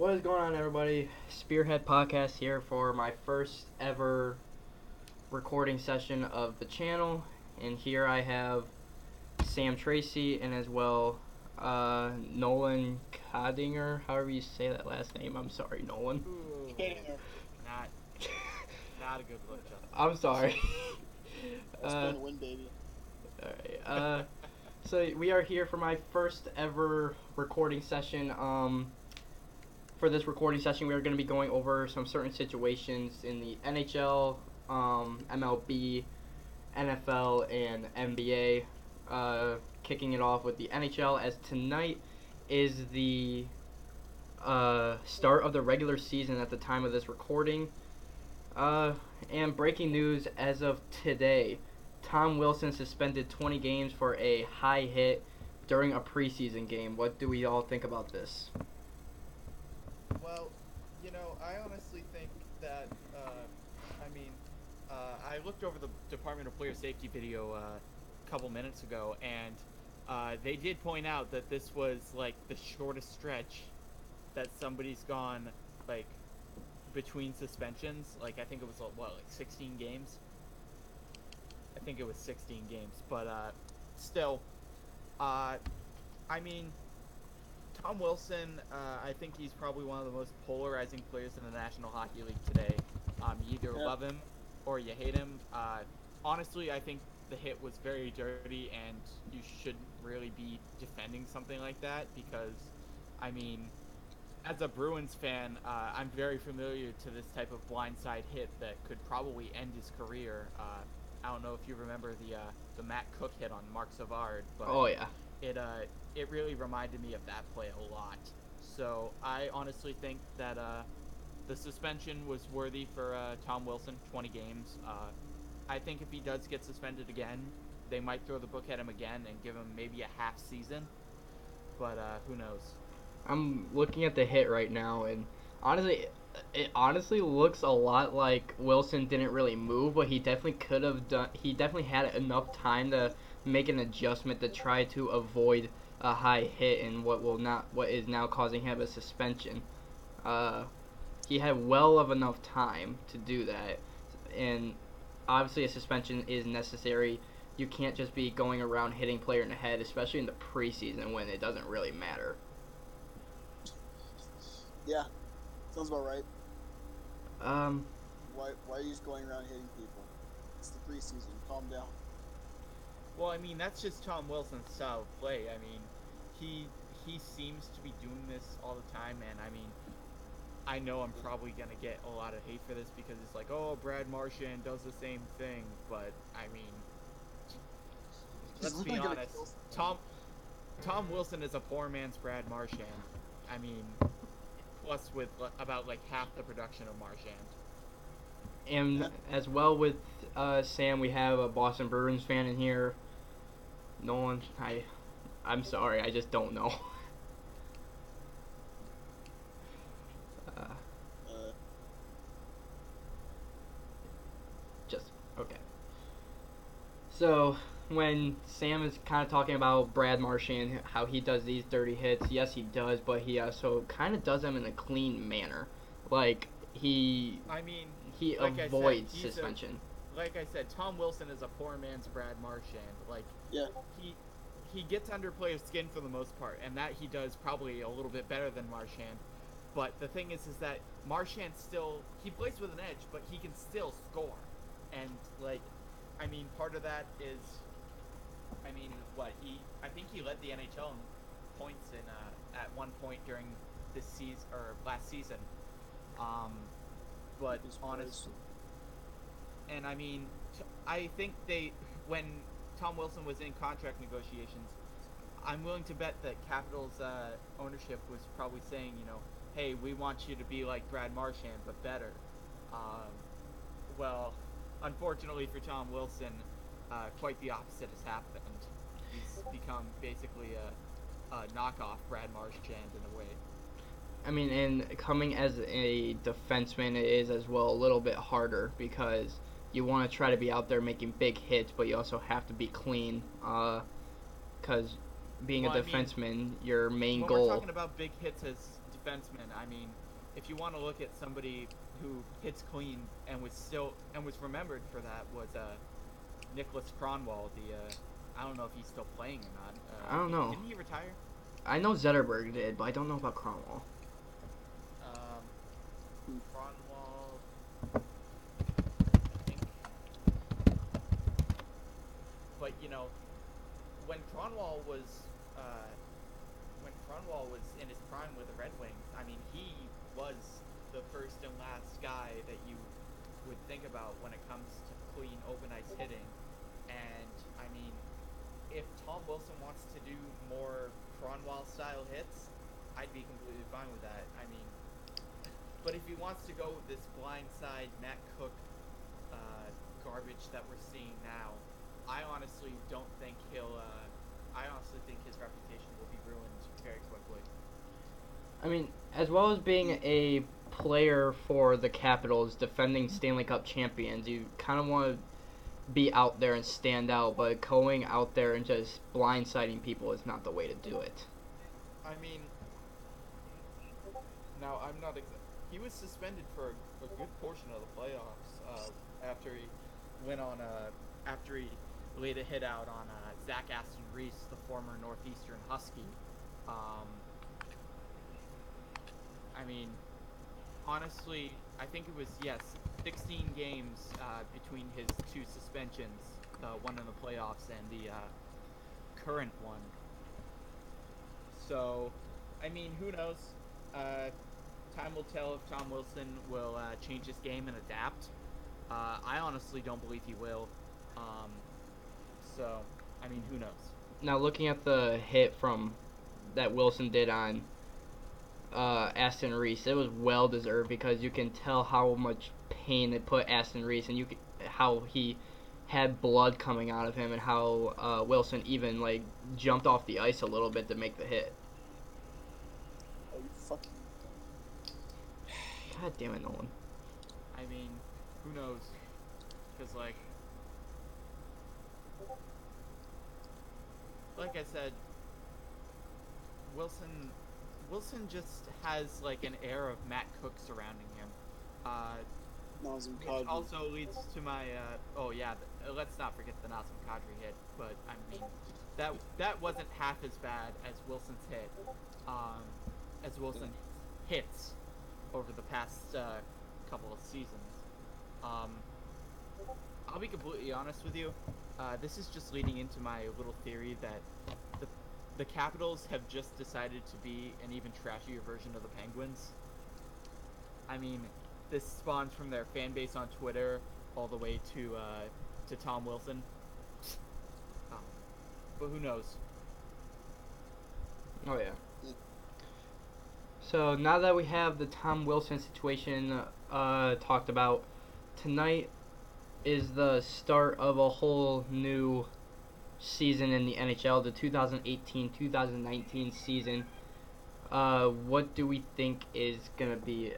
What is going on, everybody? Spearhead Podcast here for my first ever recording session of the channel. And here I have Sam Tracy and as well Nolan Kadinger, however you say that last name. I'm sorry, Nolan. Ooh, not, not a good look, Justin. I'm sorry. Let's play to win, baby. Alright, so we are here for my first ever recording session. For this recording session, we are going to be going over some certain situations in the NHL, MLB, NFL, and NBA. Kicking it off with the NHL, as tonight is the start of the regular season at the time of this recording. And breaking news as of today, Tom Wilson suspended 20 games for a high hit during a preseason game. What do we all think about this? Well, I honestly think that, I looked over the Department of Player Safety video a couple minutes ago, and they did point out that this was, like, the shortest stretch that somebody's gone, like, between suspensions. Like, I think it was, like 16 games? I think it was 16 games, but, still, Tom Wilson, I think he's probably one of the most polarizing players in the National Hockey League today. You either love him or you hate him. Honestly, I think the hit was very dirty, and you shouldn't really be defending something like that because, as a Bruins fan, I'm very familiar to this type of blindside hit that could probably end his career. I don't know if you remember the Matt Cook hit on Mark Savard, but Oh, yeah. It really reminded me of that play a lot. So I honestly think that the suspension was worthy for Tom Wilson, 20 games. I think if he does get suspended again, they might throw the book at him again and give him maybe a half season. But who knows? I'm looking at the hit right now, and it honestly looks a lot like Wilson didn't really move, but he definitely could have done. He definitely had enough time to make an adjustment to try to avoid a high hit and what is now causing him a suspension. He had well of enough time to do that, and obviously a suspension is necessary. You can't just be going around hitting player in the head, especially in the preseason when it doesn't really matter. Yeah, sounds about right. Um, Why are you just going around hitting people? It's the preseason. Calm down. Well, that's just Tom Wilson's style of play. He seems to be doing this all the time, and I know I'm probably gonna get a lot of hate for this because it's like, oh, Brad Marchand does the same thing, but let's be honest. Tom Wilson is a poor man's Brad Marchand. Plus with about like half the production of Marchand. and as well with Sam, we have a Boston Bruins fan in here. Nolan, I'm sorry, I just don't know. Just okay. So when Sam is kind of talking about Brad Marchand, how he does these dirty hits, yes, he does, but he also kind of does them in a clean manner. Like he like avoids I said, suspension. Like I said, Tom Wilson is a poor man's Brad Marchand. Like, Yeah. he gets under players' skin for the most part, and that he does probably a little bit better than Marchand. But the thing is that Marchand he plays with an edge, but he can still score. And part of that is, I think he led the NHL in points at one point during this season or last season. But honestly, and I think when Tom Wilson was in contract negotiations, I'm willing to bet that Capitals ownership was probably saying, hey, we want you to be like Brad Marchand, but better. Well, unfortunately for Tom Wilson, quite the opposite has happened. He's become basically a knockoff Brad Marchand in a way. And coming as a defenseman, it is as well a little bit harder because you want to try to be out there making big hits, but you also have to be clean. Because being a defenseman, your main when goal. we're talking about big hits as defensemen. I mean, if you want to look at somebody who hits clean and was remembered for that was Nicholas Cronwall. I don't know if he's still playing or not. I don't know. Didn't he retire? I know Zetterberg did, but I don't know about Cromwell. Cronwall. I think. But when Cronwall was in his prime with the Red Wings, I mean, he was the first and last guy that you would think about when it comes to clean open ice hitting. And I mean, if Tom Wilson wants to do more Cronwall style hits, I'd be completely fine with that. I mean, but if he wants to go with this blindside Matt Cook garbage that we're seeing now, I honestly don't think I honestly think his reputation will be ruined very quickly. I mean, as well as being a player for the Capitals, defending Stanley Cup champions, you kind of want to be out there and stand out, but going out there and just blindsiding people is not the way to do it. I mean, now I'm not. He was suspended for a good portion of the playoffs after he laid a hit out on Zach Aston Reese, the former Northeastern Husky. I mean, honestly, I think it was 16 games between his two suspensions, the one in the playoffs and the current one. So, I mean, who knows? Time will tell if Tom Wilson will change his game and adapt. I honestly don't believe he will. So, I mean, who knows? Now, looking at the hit that Wilson did on Aston Reese, it was well deserved because you can tell how much pain it put Aston Reese, and how he had blood coming out of him, and how Wilson even jumped off the ice a little bit to make the hit. Oh, you fucking. God damn it, Nolan. I mean, who knows? Because like I said, Wilson just has an air of Matt Cook surrounding him. Nazem Which Kadri. also leads to my let's not forget the Nazem Kadri hit, but I mean that wasn't half as bad as Wilson's hit, as Wilson hits over the past couple of seasons. I'll be completely honest with you. This is just leading into my little theory that the Capitals have just decided to be an even trashier version of the Penguins. I mean, this spawns from their fan base on Twitter all the way to Tom Wilson. But who knows? Oh, yeah. So, now that we have the Tom Wilson situation talked about, tonight is the start of a whole new season in the NHL, the 2018-2019 season. What do we think is going to be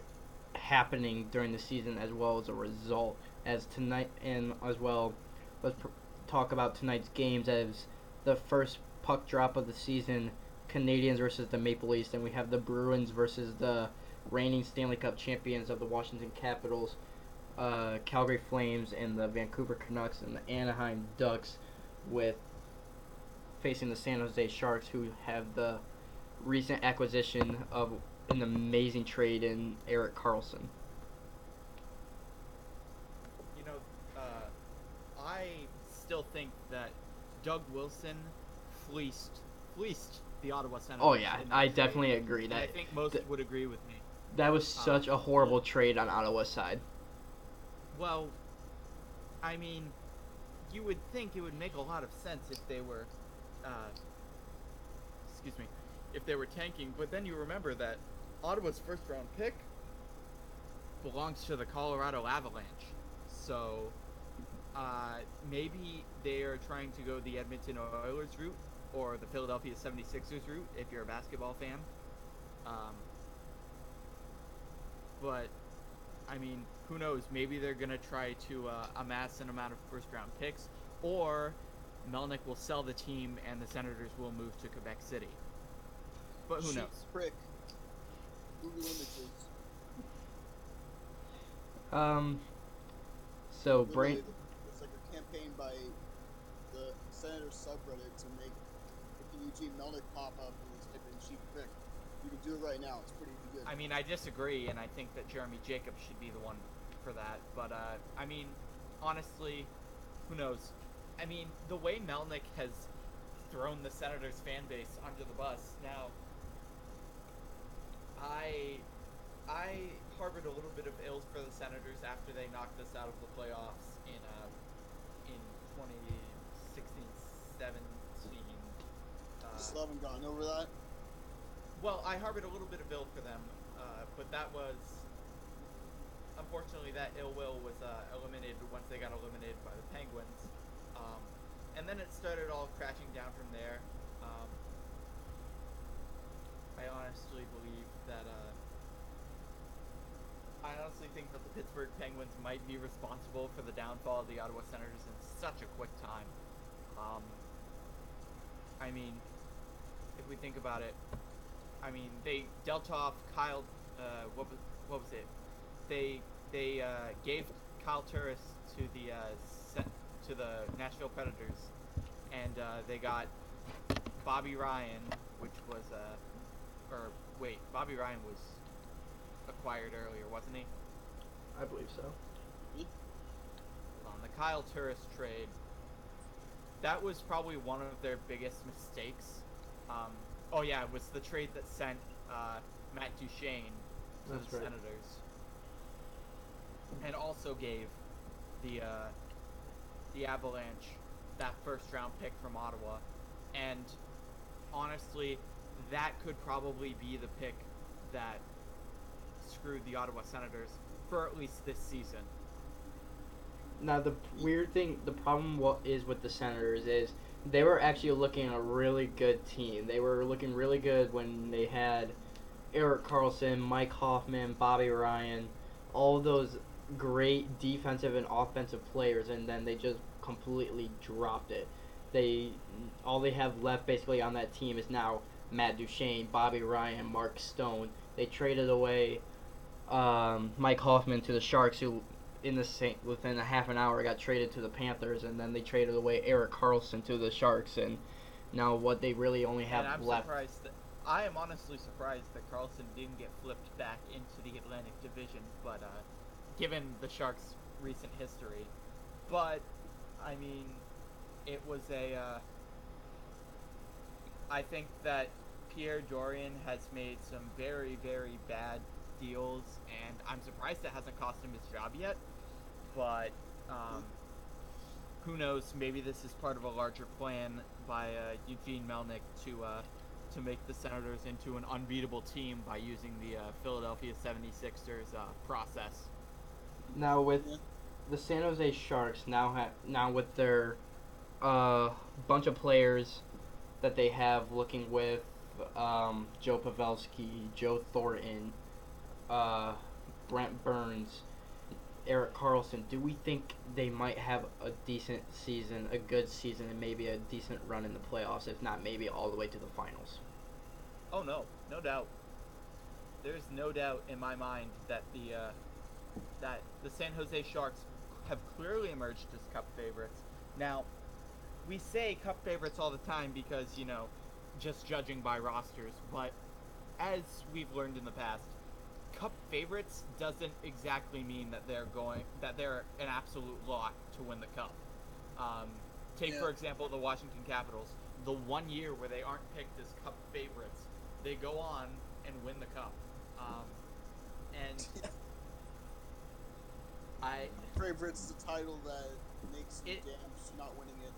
happening during the season as well as a result? As tonight, and as well, let's talk about tonight's games as the first puck drop of the season, Canadiens versus the Maple Leafs, and we have the Bruins versus the reigning Stanley Cup champions of the Washington Capitals, Calgary Flames, and the Vancouver Canucks, and the Anaheim Ducks with facing the San Jose Sharks, who have the recent acquisition of an amazing trade in Erik Karlsson. I still think that Doug Wilson fleeced the Ottawa Senators. Oh yeah, I definitely agree and that. I think most would agree with me. That was such a horrible trade on Ottawa's side. Well, I mean, you would think it would make a lot of sense if they were, if they were tanking. But then you remember that Ottawa's first-round pick belongs to the Colorado Avalanche. So, maybe they are trying to go the Edmonton Oilers route or the Philadelphia 76ers route if you're a basketball fan. But, I mean, who knows? Maybe they're going to try to amass an amount of first-round picks, or Melnick will sell the team and the Senators will move to Quebec City. But who knows? Prick. Google Images. So Brain. Literally, there's like a campaign by the Senators subreddit to make freaking Eugene Melnick pop up and just type in cheap prick. You can do it right now. It's pretty good. I mean, I disagree, and I think that Jeremy Jacobs should be the one for that. But I mean, honestly, who knows? I mean, the way Melnick has thrown the Senators fan base under the bus now. I harbored a little bit of ills for the Senators after they knocked us out of the playoffs in 2016-17. Still haven't gotten over that. Well, I harbored a little bit of ill for them, but that was unfortunately that ill will was eliminated once they got eliminated by the Penguins, and then it started all crashing down from there. I honestly believe that. I honestly think that the Pittsburgh Penguins might be responsible for the downfall of the Ottawa Senators in such a quick time. I mean, if we think about it, I mean they dealt off Kyle. What was it? They gave Kyle Turris to the Nashville Predators, and they got Bobby Ryan, which was Bobby Ryan was acquired earlier, wasn't he? I believe so. On the Kyle Turris trade, that was probably one of their biggest mistakes. It was the trade that sent Matt Duchene to That's the right. Senators, and also gave the Avalanche that first round pick from Ottawa, and honestly, that could probably be the pick that screwed the Ottawa Senators for at least this season. Now the weird thing, the problem is with the Senators is they were actually looking a really good team. They were looking really good when they had Erik Karlsson, Mike Hoffman, Bobby Ryan, all those great defensive and offensive players, and then they just completely dropped it. All they have left basically on that team is now Matt Duchene, Bobby Ryan, Mark Stone. They traded away Mike Hoffman to the Sharks, who within a half an hour got traded to the Panthers, and then they traded away Erik Karlsson to the Sharks, and now what they really only have and left. I am honestly surprised that Karlsson didn't get flipped back into the Atlantic Division, but given the Sharks' recent history. But I mean, it was I think that Pierre Dorian has made some very, very bad deals, and I'm surprised it hasn't cost him his job yet. But who knows? Maybe this is part of a larger plan by Eugene Melnick to make the Senators into an unbeatable team by using the Philadelphia 76ers process. Now with the San Jose Sharks now with their bunch of players that they have looking with Joe Pavelski, Joe Thornton, Brent Burns, Erik Karlsson, do we think they might have a decent season, a good season, and maybe a decent run in the playoffs, if not maybe all the way to the finals? Oh no doubt. There's no doubt in my mind that the San Jose Sharks have clearly emerged as Cup favorites. Now, we say Cup favorites all the time because, just judging by rosters, but as we've learned in the past, Cup favorites doesn't exactly mean that they're an absolute lock to win the Cup. For example, the Washington Capitals. The one year where they aren't picked as Cup favorites, they go on and win the Cup. Favorites is a title that makes you damn not winning it.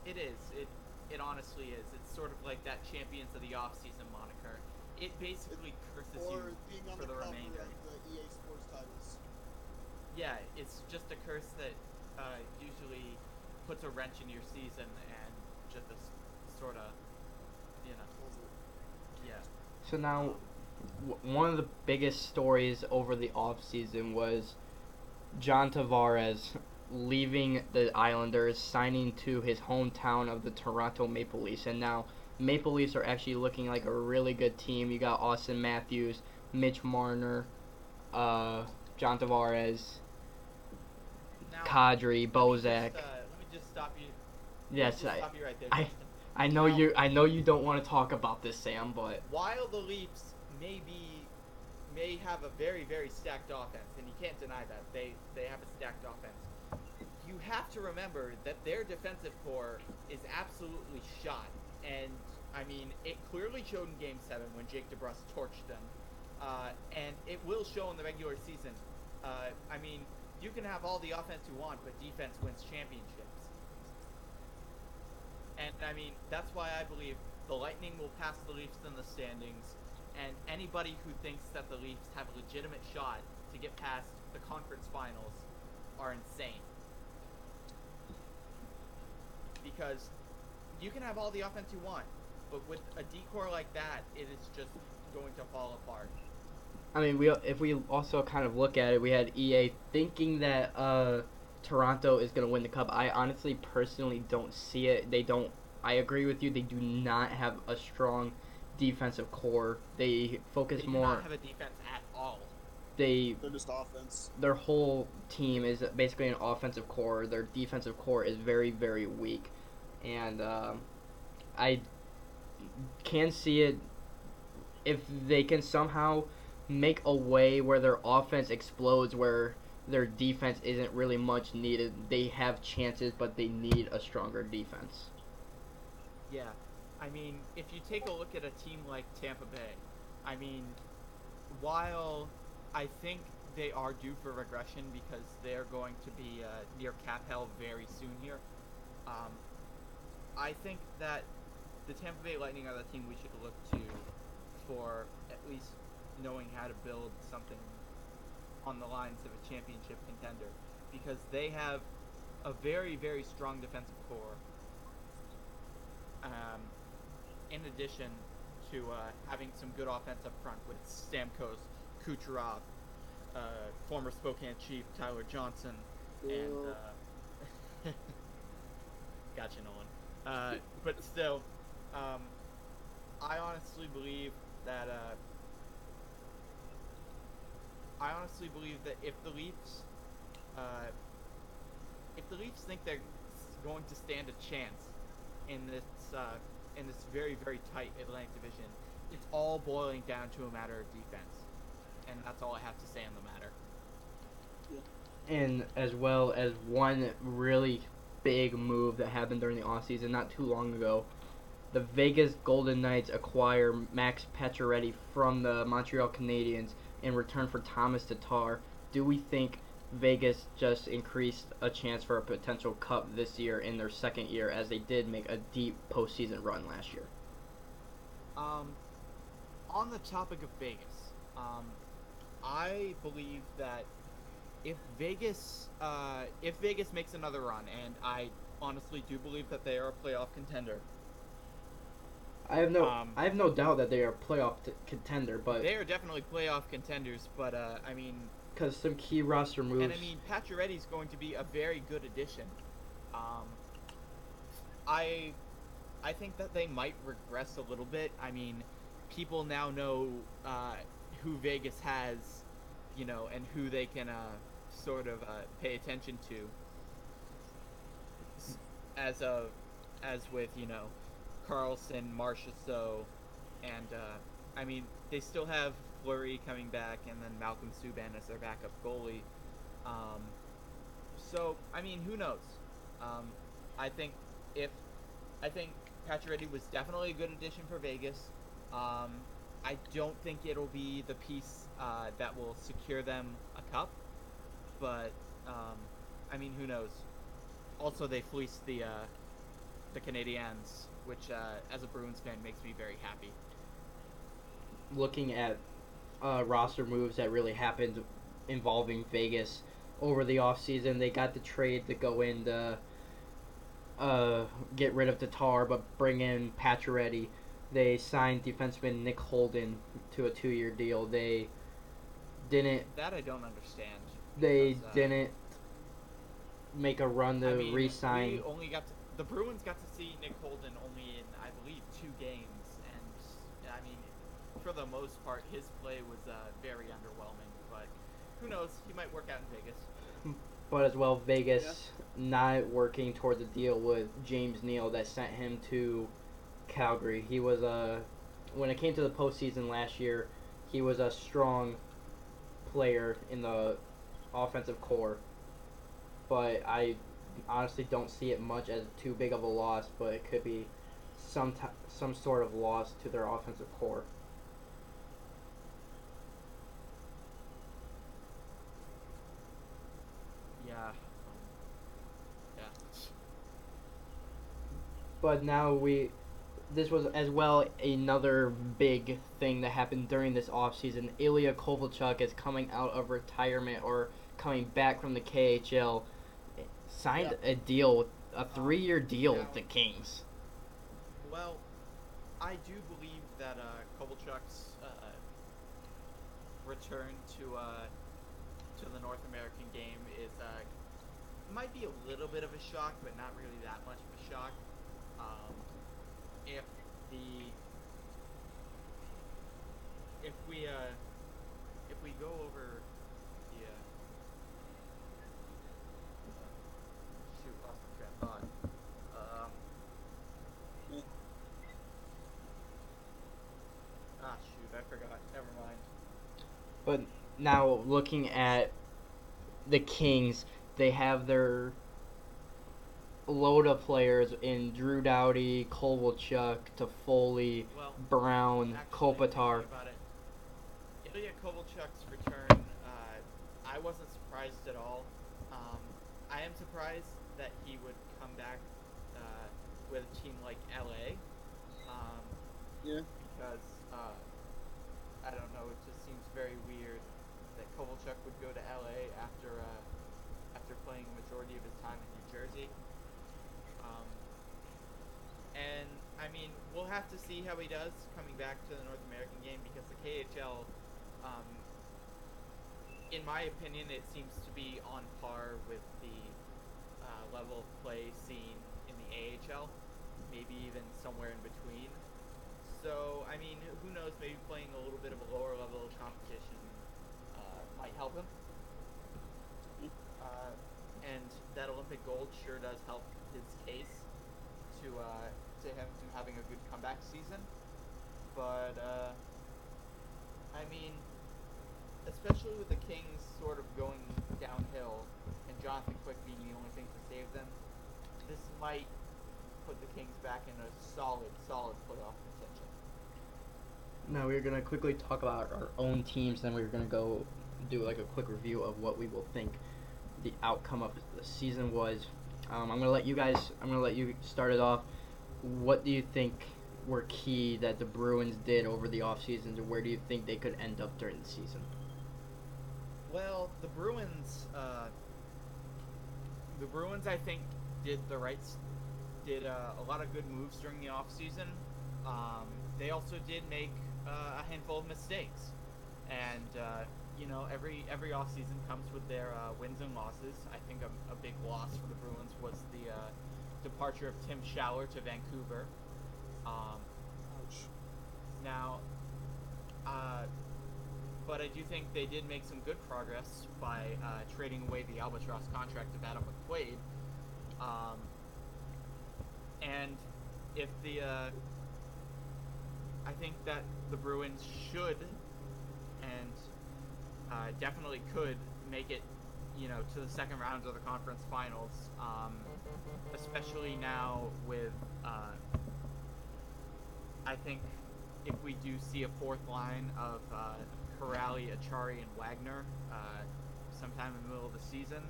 It is. It honestly is. It's sort of like that Champions of the Off-Season moniker. It basically curses you being on for the cover remainder. of the EA Sports titles. Yeah, it's just a curse that usually puts a wrench in your season and just sort of, yeah. So now, one of the biggest stories over the offseason was John Tavares leaving the Islanders, signing to his hometown of the Toronto Maple Leafs, and now Maple Leafs are actually looking like a really good team. You got Austin Matthews, Mitch Marner, John Tavares, Now, Kadri, Bozak. let me just stop you. Yes, Stop you right there, I, Justin. I know Now, you. I know you don't want to talk about this, Sam, but While the Leafs may have a very, very stacked offense, and you can't deny that they have a stacked offense, you have to remember that their defensive core is absolutely shot. And I mean, it clearly showed in Game 7 when Jake DeBrusk torched them, and it will show in the regular season. I mean, you can have all the offense you want, but defense wins championships. And I mean, that's why I believe the Lightning will pass the Leafs in the standings, and anybody who thinks that the Leafs have a legitimate shot to get past the conference finals are insane. Because you can have all the offense you want, but with a decor like that, it is just going to fall apart. I mean, if we also kind of look at it, we had EA thinking that Toronto is going to win the cup. I honestly, personally don't see it. They don't. I agree with you. They do not have a strong defensive core. They focus They do more. not have a defense at all. They're just offense. Their whole team is basically an offensive core. Their defensive core is very, very weak, and I can see it if they can somehow make a way where their offense explodes, where their defense isn't really much needed. They have chances, but they need a stronger defense. Yeah. I mean, if you take a look at a team like Tampa Bay, I mean, while I think they are due for regression because they're going to be near cap hell very soon here, I think that the Tampa Bay Lightning are the team we should look to for at least knowing how to build something on the lines of a championship contender, because they have a very, very strong defensive core. In addition to having some good offense up front with Stamkos, Kucherov, former Spokane Chief Tyler Johnson, and gotcha, Nolan. But still, I honestly believe that if the Leafs think they're going to stand a chance in this very, very tight Atlantic division, it's all boiling down to a matter of defense, and that's all I have to say on the matter. And as well as one really big move that happened during the offseason not too long ago, the Vegas Golden Knights acquire Max Pacioretty from the Montreal Canadiens in return for Thomas Tatar. Do we think Vegas just increased a chance for a potential cup this year in their second year, as they did make a deep postseason run last year? On the topic of Vegas, I believe that if Vegas makes another run, and I honestly do believe that they are a playoff contender. I have no doubt that they are a playoff contender, but they are definitely playoff contenders. But I mean, because some key roster moves. And I mean, Pacioretty is going to be a very good addition. I think that they might regress a little bit. I mean, people now know who Vegas has, and who they can sort of pay attention to. As with Carlson, Marchessault, and I mean, they still have Fleury coming back, and then Malcolm Subban as their backup goalie. So I mean, who knows? I think Pacioretty was definitely a good addition for Vegas. I don't think it'll be the piece that will secure them a cup, but I mean, who knows? Also, they fleeced the Canadiens, which as a Bruins fan makes me very happy. Looking at roster moves that really happened involving Vegas over the offseason, they got the trade to go in to get rid of Tatar but bring in Pacioretty. They signed defenseman Nick Holden to a 2-year deal. They didn't. That I don't understand. They didn't make a run to re-sign. The Bruins got to see Nick Holden only in, I believe, 2 games, and I mean, for the most part, his play was very underwhelming. But who knows? He might work out in Vegas. But as well, Vegas not working towards a deal with James Neal that sent him to Calgary. He was when it came to the postseason last year, he was a strong player in the offensive core. But I honestly don't see it much as too big of a loss. But it could be some sort of loss to their offensive core. Yeah. Yeah. But now this was as well another big thing that happened during this offseason. Ilya Kovalchuk is coming out of retirement or coming back from the KHL, signed a deal, a 3-year deal with the Kings. Well, I do believe that Kovalchuk's return to the North American game is might be a little bit of a shock, but not really that much of a shock. If we go over the shoot, lost my train of thought. Shoot, I forgot. Never mind. But now looking at the Kings, they have their load of players in Drew Doughty, Kovalchuk, Toffoli, Brown, Kopitar. Ilya Kovalchuk's return, I wasn't surprised at all. I am surprised that he would come back with a team like LA. Because I don't know, it just seems very weird that Kovalchuk would go to LA after playing a majority of his time in New Jersey. And I mean, we'll have to see how he does coming back to the North American game, because the KHL, in my opinion, it seems to be on par with the level of play seen in the AHL, maybe even somewhere in between. So, I mean, who knows, maybe playing a little bit of a lower level of competition might help him. And that Olympic gold sure does help his case to him having a good comeback season. But, I mean, especially with the Kings sort of going downhill and Jonathan Quick being the only thing to save them, this might put the Kings back in a solid playoff contention. Now we're gonna quickly talk about our own teams, then we're gonna go do like a quick review of what we will think the outcome of the season was. I'm gonna let you start it off. What do you think were key that the Bruins did over the offseason, and where do you think they could end up during the season? Well, the Bruins, I think, did a lot of good moves during the offseason. They also did make a handful of mistakes, and every offseason comes with their wins and losses. I think a big loss for the Bruins was the departure of Tim Schaller to Vancouver. Now, but I do think they did make some good progress by trading away the albatross contract of Adam McQuaid. And if I think that the Bruins should and definitely could make it, to the second round of the conference finals, especially now with, I think if we do see a fourth line of Kuraly, Achari, and Wagner sometime in the middle of the season,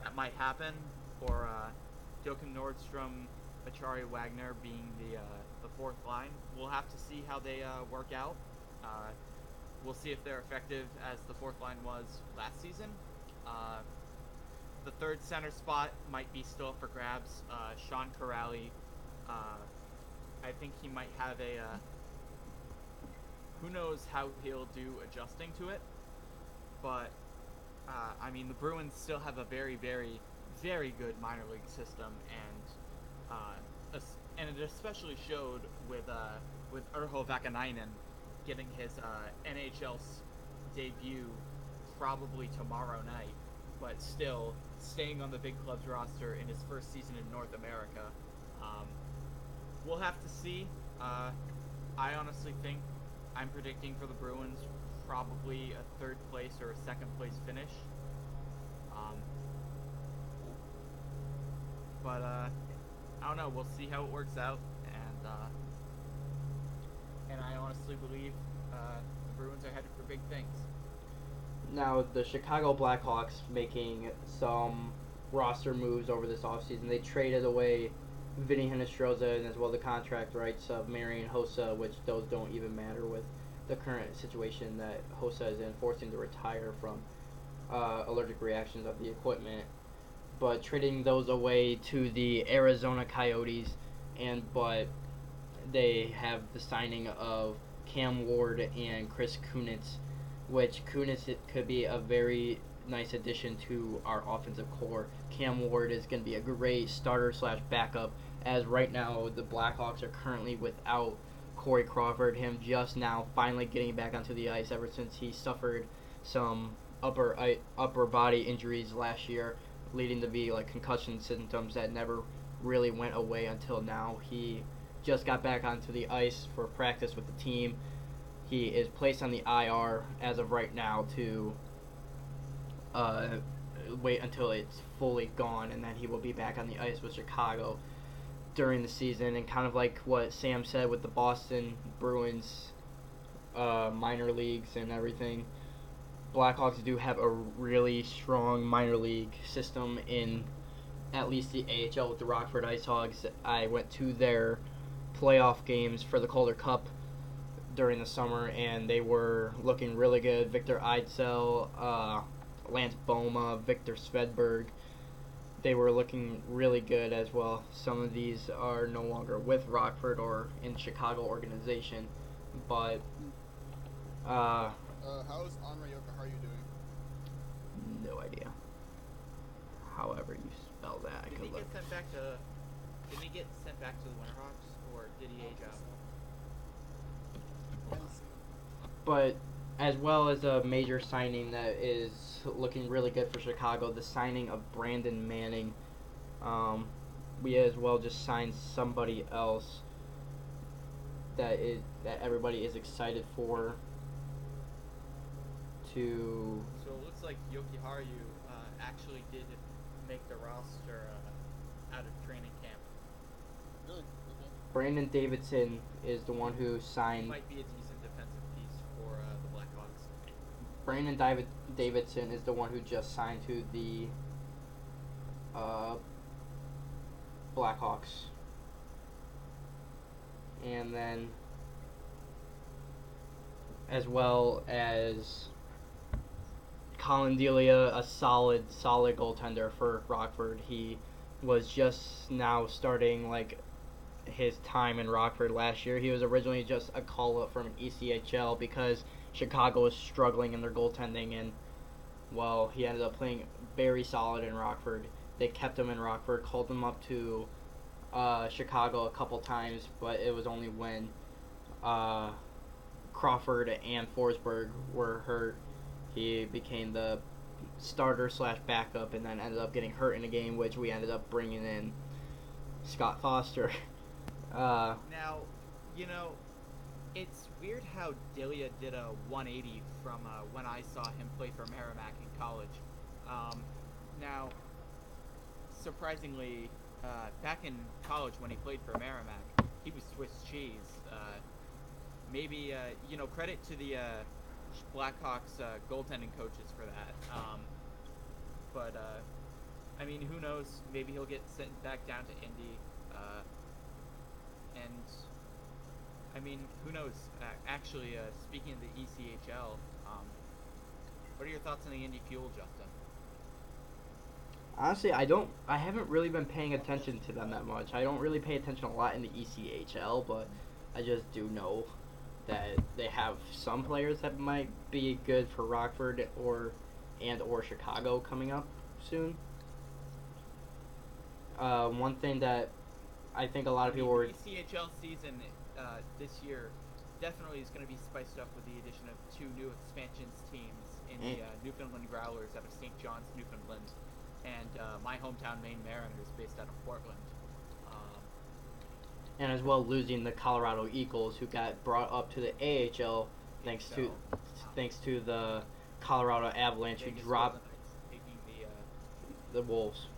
that might happen, or Joachim Nordstrom, Achari, Wagner being the fourth line. We'll have to see how they work out. We'll see if they're effective as the fourth line was last season. The third center spot might be still up for grabs. Sean Kuraly, I think he might have who knows how he'll do adjusting to it. But, I mean, the Bruins still have a very, very, very good minor league system, and it especially showed with Urho Vakanainen getting his NHL debut probably tomorrow night, but still staying on the big clubs roster in his first season in North America. Um, we'll have to see. I honestly think I'm predicting for the Bruins probably a third place or a second place finish. Um, but I don't know. We'll see how it works out, and I honestly believe the Bruins are headed for big things. Now, the Chicago Blackhawks making some roster moves over this offseason. They traded away Vinny Hinostroza and as well the contract rights of Marian Hossa, which those don't even matter with the current situation that Hossa is in, forcing to retire from allergic reactions of the equipment. But trading those away to the Arizona Coyotes, but they have the signing of Cam Ward and Chris Kunitz, which Kunitz could be a very nice addition to our offensive core. Cam Ward is going to be a great starter / backup, as right now the Blackhawks are currently without Corey Crawford, him just now finally getting back onto the ice ever since he suffered some upper body injuries last year, leading to be like concussion symptoms that never really went away until now. He just got back onto the ice for practice with the team. He is placed on the IR as of right now to wait until it's fully gone, and then he will be back on the ice with Chicago during the season. And kind of like what Sam said with the Boston Bruins minor leagues and everything, Blackhawks do have a really strong minor league system in at least the AHL with the Rockford Ice Hogs. I went to their playoff games for the Calder Cup during the summer, and they were looking really good. Victor Eidsel, Lance Boma, Victor Svedberg, they were looking really good as well. Some of these are no longer with Rockford or in the Chicago organization, but how's Henri Jokiharju doing? no idea. However you spell that, I Didn't could he look. get sent back to? Didn't he get sent back to the Winterhawks, or did he age out? But as well as a major signing that is looking really good for Chicago, the signing of Brandon Manning. We as well just signed somebody else that everybody is excited for. So it looks like Jokiharju actually did make the roster out of training camp. Really? Okay. Brandon Davidson is the one who He signed. might be a decent defensive piece for the Blackhawks. Brandon Davidson is the one who just signed to the Blackhawks. And then, as well as Colin Delia, a solid goaltender for Rockford. He was just now starting like his time in Rockford last year. He was originally just a call-up from an ECHL because Chicago was struggling in their goaltending, and well, he ended up playing very solid in Rockford. They kept him in Rockford, called him up to Chicago a couple times, but it was only when Crawford and Forsberg were hurt. He became the starter / backup, and then ended up getting hurt in a game, which we ended up bringing in Scott Foster. Now, it's weird how Delia did a 180 from when I saw him play for Merrimack in college. Now, surprisingly, back in college when he played for Merrimack, he was Swiss cheese. Maybe, credit to the Blackhawks goaltending coaches for that. But I mean, who knows? Maybe he'll get sent back down to Indy. And, I mean, who knows? Actually, speaking of the ECHL, what are your thoughts on the Indy Fuel, Justin? Honestly, I haven't really been paying attention to them that much. I don't really pay attention a lot in the ECHL, but I just do know that they have some players that might be good for Rockford or Chicago coming up soon. One thing that I think a lot of people were... The ECHL season this year definitely is going to be spiced up with the addition of 2 new expansions teams in the Newfoundland Growlers out of St. John's, Newfoundland, and my hometown Maine Mariners based out of Portland. And as well losing the Colorado Eagles, who got brought up to the AHL thanks to the Colorado Avalanche, who Vegas dropped Golden Knights taking the Wolves.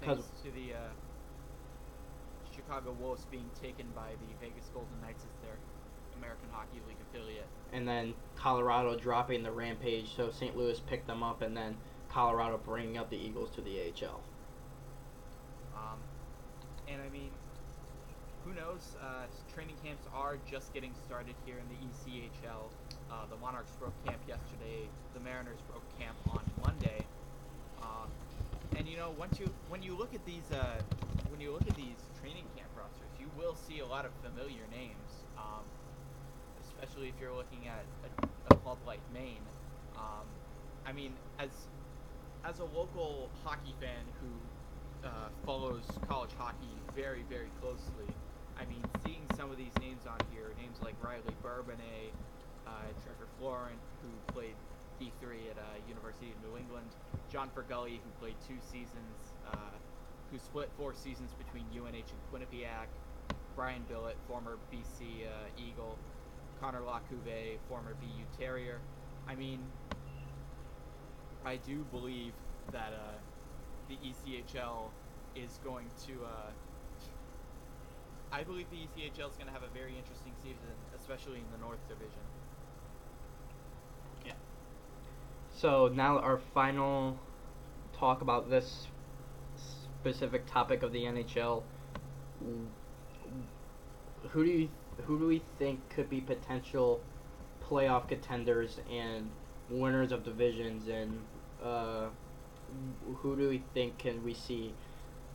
thanks to the Chicago Wolves being taken by the Vegas Golden Knights as their American Hockey League affiliate. And then Colorado dropping the Rampage, so St. Louis picked them up, and then Colorado bringing up the Eagles to the AHL. And I mean, who knows? Training camps are just getting started here in the ECHL. The Monarchs broke camp yesterday. The Mariners broke camp on Monday. And you know, when you look at these training camp rosters, you will see a lot of familiar names. Especially if you're looking at a club like Maine. I mean, as a local hockey fan who follows college hockey very, very closely, I mean, seeing some of these names on here, names like Riley Bourbonnais, Trevor Florent, who played D3 at University of New England, John Fergulli, who played 2 seasons, who split 4 seasons between UNH and Quinnipiac, Brian Billett, former BC Eagle, Connor Lacouve, former BU Terrier. I mean, I do believe that the ECHL is going to. I believe the ECHL is going to have a very interesting season, especially in the North Division. Yeah. So now our final talk about this specific topic of the NHL. Who do we think could be potential playoff contenders and winners of divisions, and who do we think can we see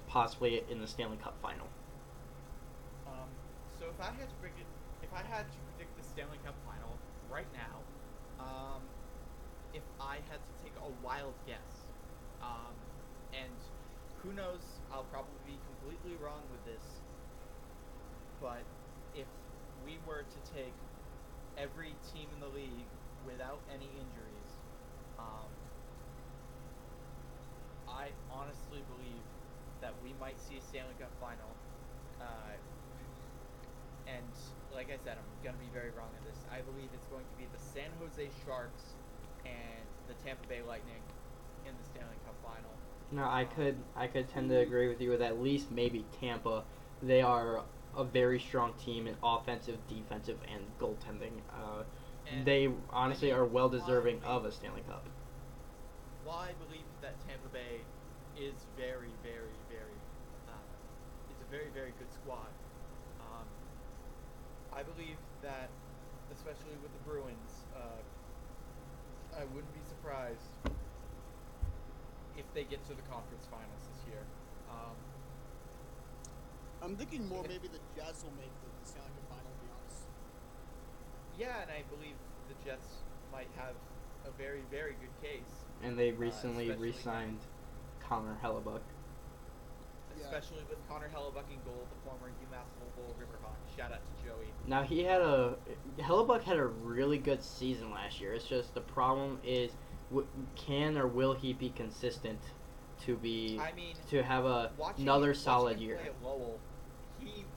possibly in the Stanley Cup final? So if I had to predict the Stanley Cup final right now, if I had to take a wild guess, and who knows, I'll probably be completely wrong with this, but if we were to take every team in the league without any injuries, I honestly believe that we might see a Stanley Cup final. And like I said, I'm going to be very wrong in this. I believe it's going to be the San Jose Sharks and the Tampa Bay Lightning in the Stanley Cup final. No, I could tend to agree with you with at least maybe Tampa. They are a very strong team in offensive, defensive, and goaltending. They honestly are well deserving of a Stanley Cup. While I believe that Tampa Bay is very, very, very, it's a very, very good squad. I believe that, especially with the Bruins, I wouldn't be surprised if they get to the conference finals this year. I'm thinking more maybe the Jets will make the Stanley Cup final, to be honest. Yeah, and I believe the Jets might have a very, very good case. And they recently re-signed Connor Hellebuck. Especially with Connor Hellebuck in goal, the former UMass Lowell Riverhawk. Shout out to Joey. Now Hellebuck had a really good season last year. It's just the problem is, can or will he be consistent to have another solid year? Play at Lowell,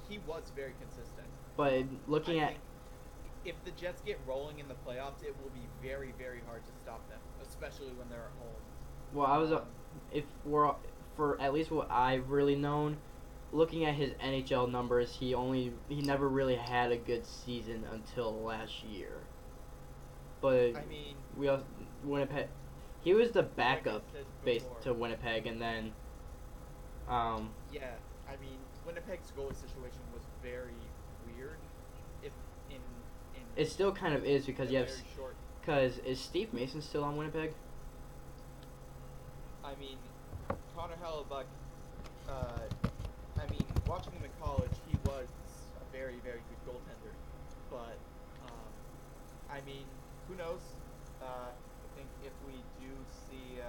he was very consistent. But looking at, if the Jets get rolling in the playoffs, it will be very, very hard to stop them, especially when they're at home. Well, for at least what I've really known, looking at his NHL numbers, he never really had a good season until last year. But I mean, Winnipeg, he was the backup to Winnipeg, and then yeah, I mean, Winnipeg's goalie situation was very weird. It still kind of is because is Steve Mason still on Winnipeg? I mean, Connor Hellebuck, watching him in college, he was a very, very good goaltender. But, I mean, who knows? I think if we do see,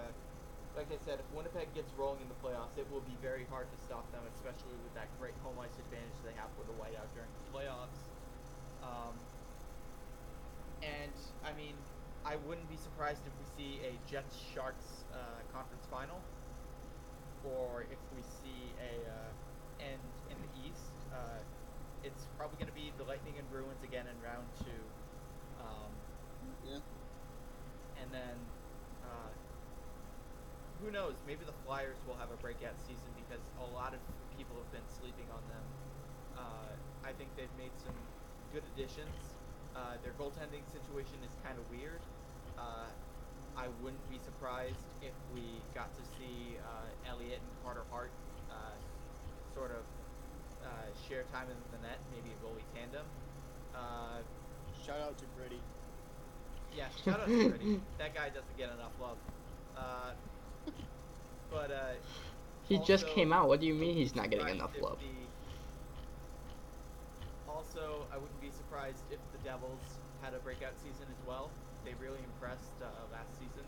like I said, if Winnipeg gets rolling in the playoffs, it will be very hard to stop them, especially with that great home ice advantage they have with the whiteout during the playoffs. Um, and I mean, I wouldn't be surprised if we see a Jets Sharks conference final, or if we see and in the East, it's probably going to be the Lightning and Bruins again in round two. Um, Yeah. and then who knows? Maybe the Flyers will have a breakout season because a lot of people have been sleeping on them. I think they've made some good additions. Their goaltending situation is kind of weird. I wouldn't be surprised if we got to see Elliott and Carter Hart sort of share time in the net, maybe a goalie tandem. Shout out to Gritty. Yeah, shout out to Freddie. That guy doesn't get enough love. But He just also, came out. What do you I mean wouldn't he's be not getting surprised enough if love? Also, I wouldn't be surprised if the Devils had a breakout season as well. They really impressed last season.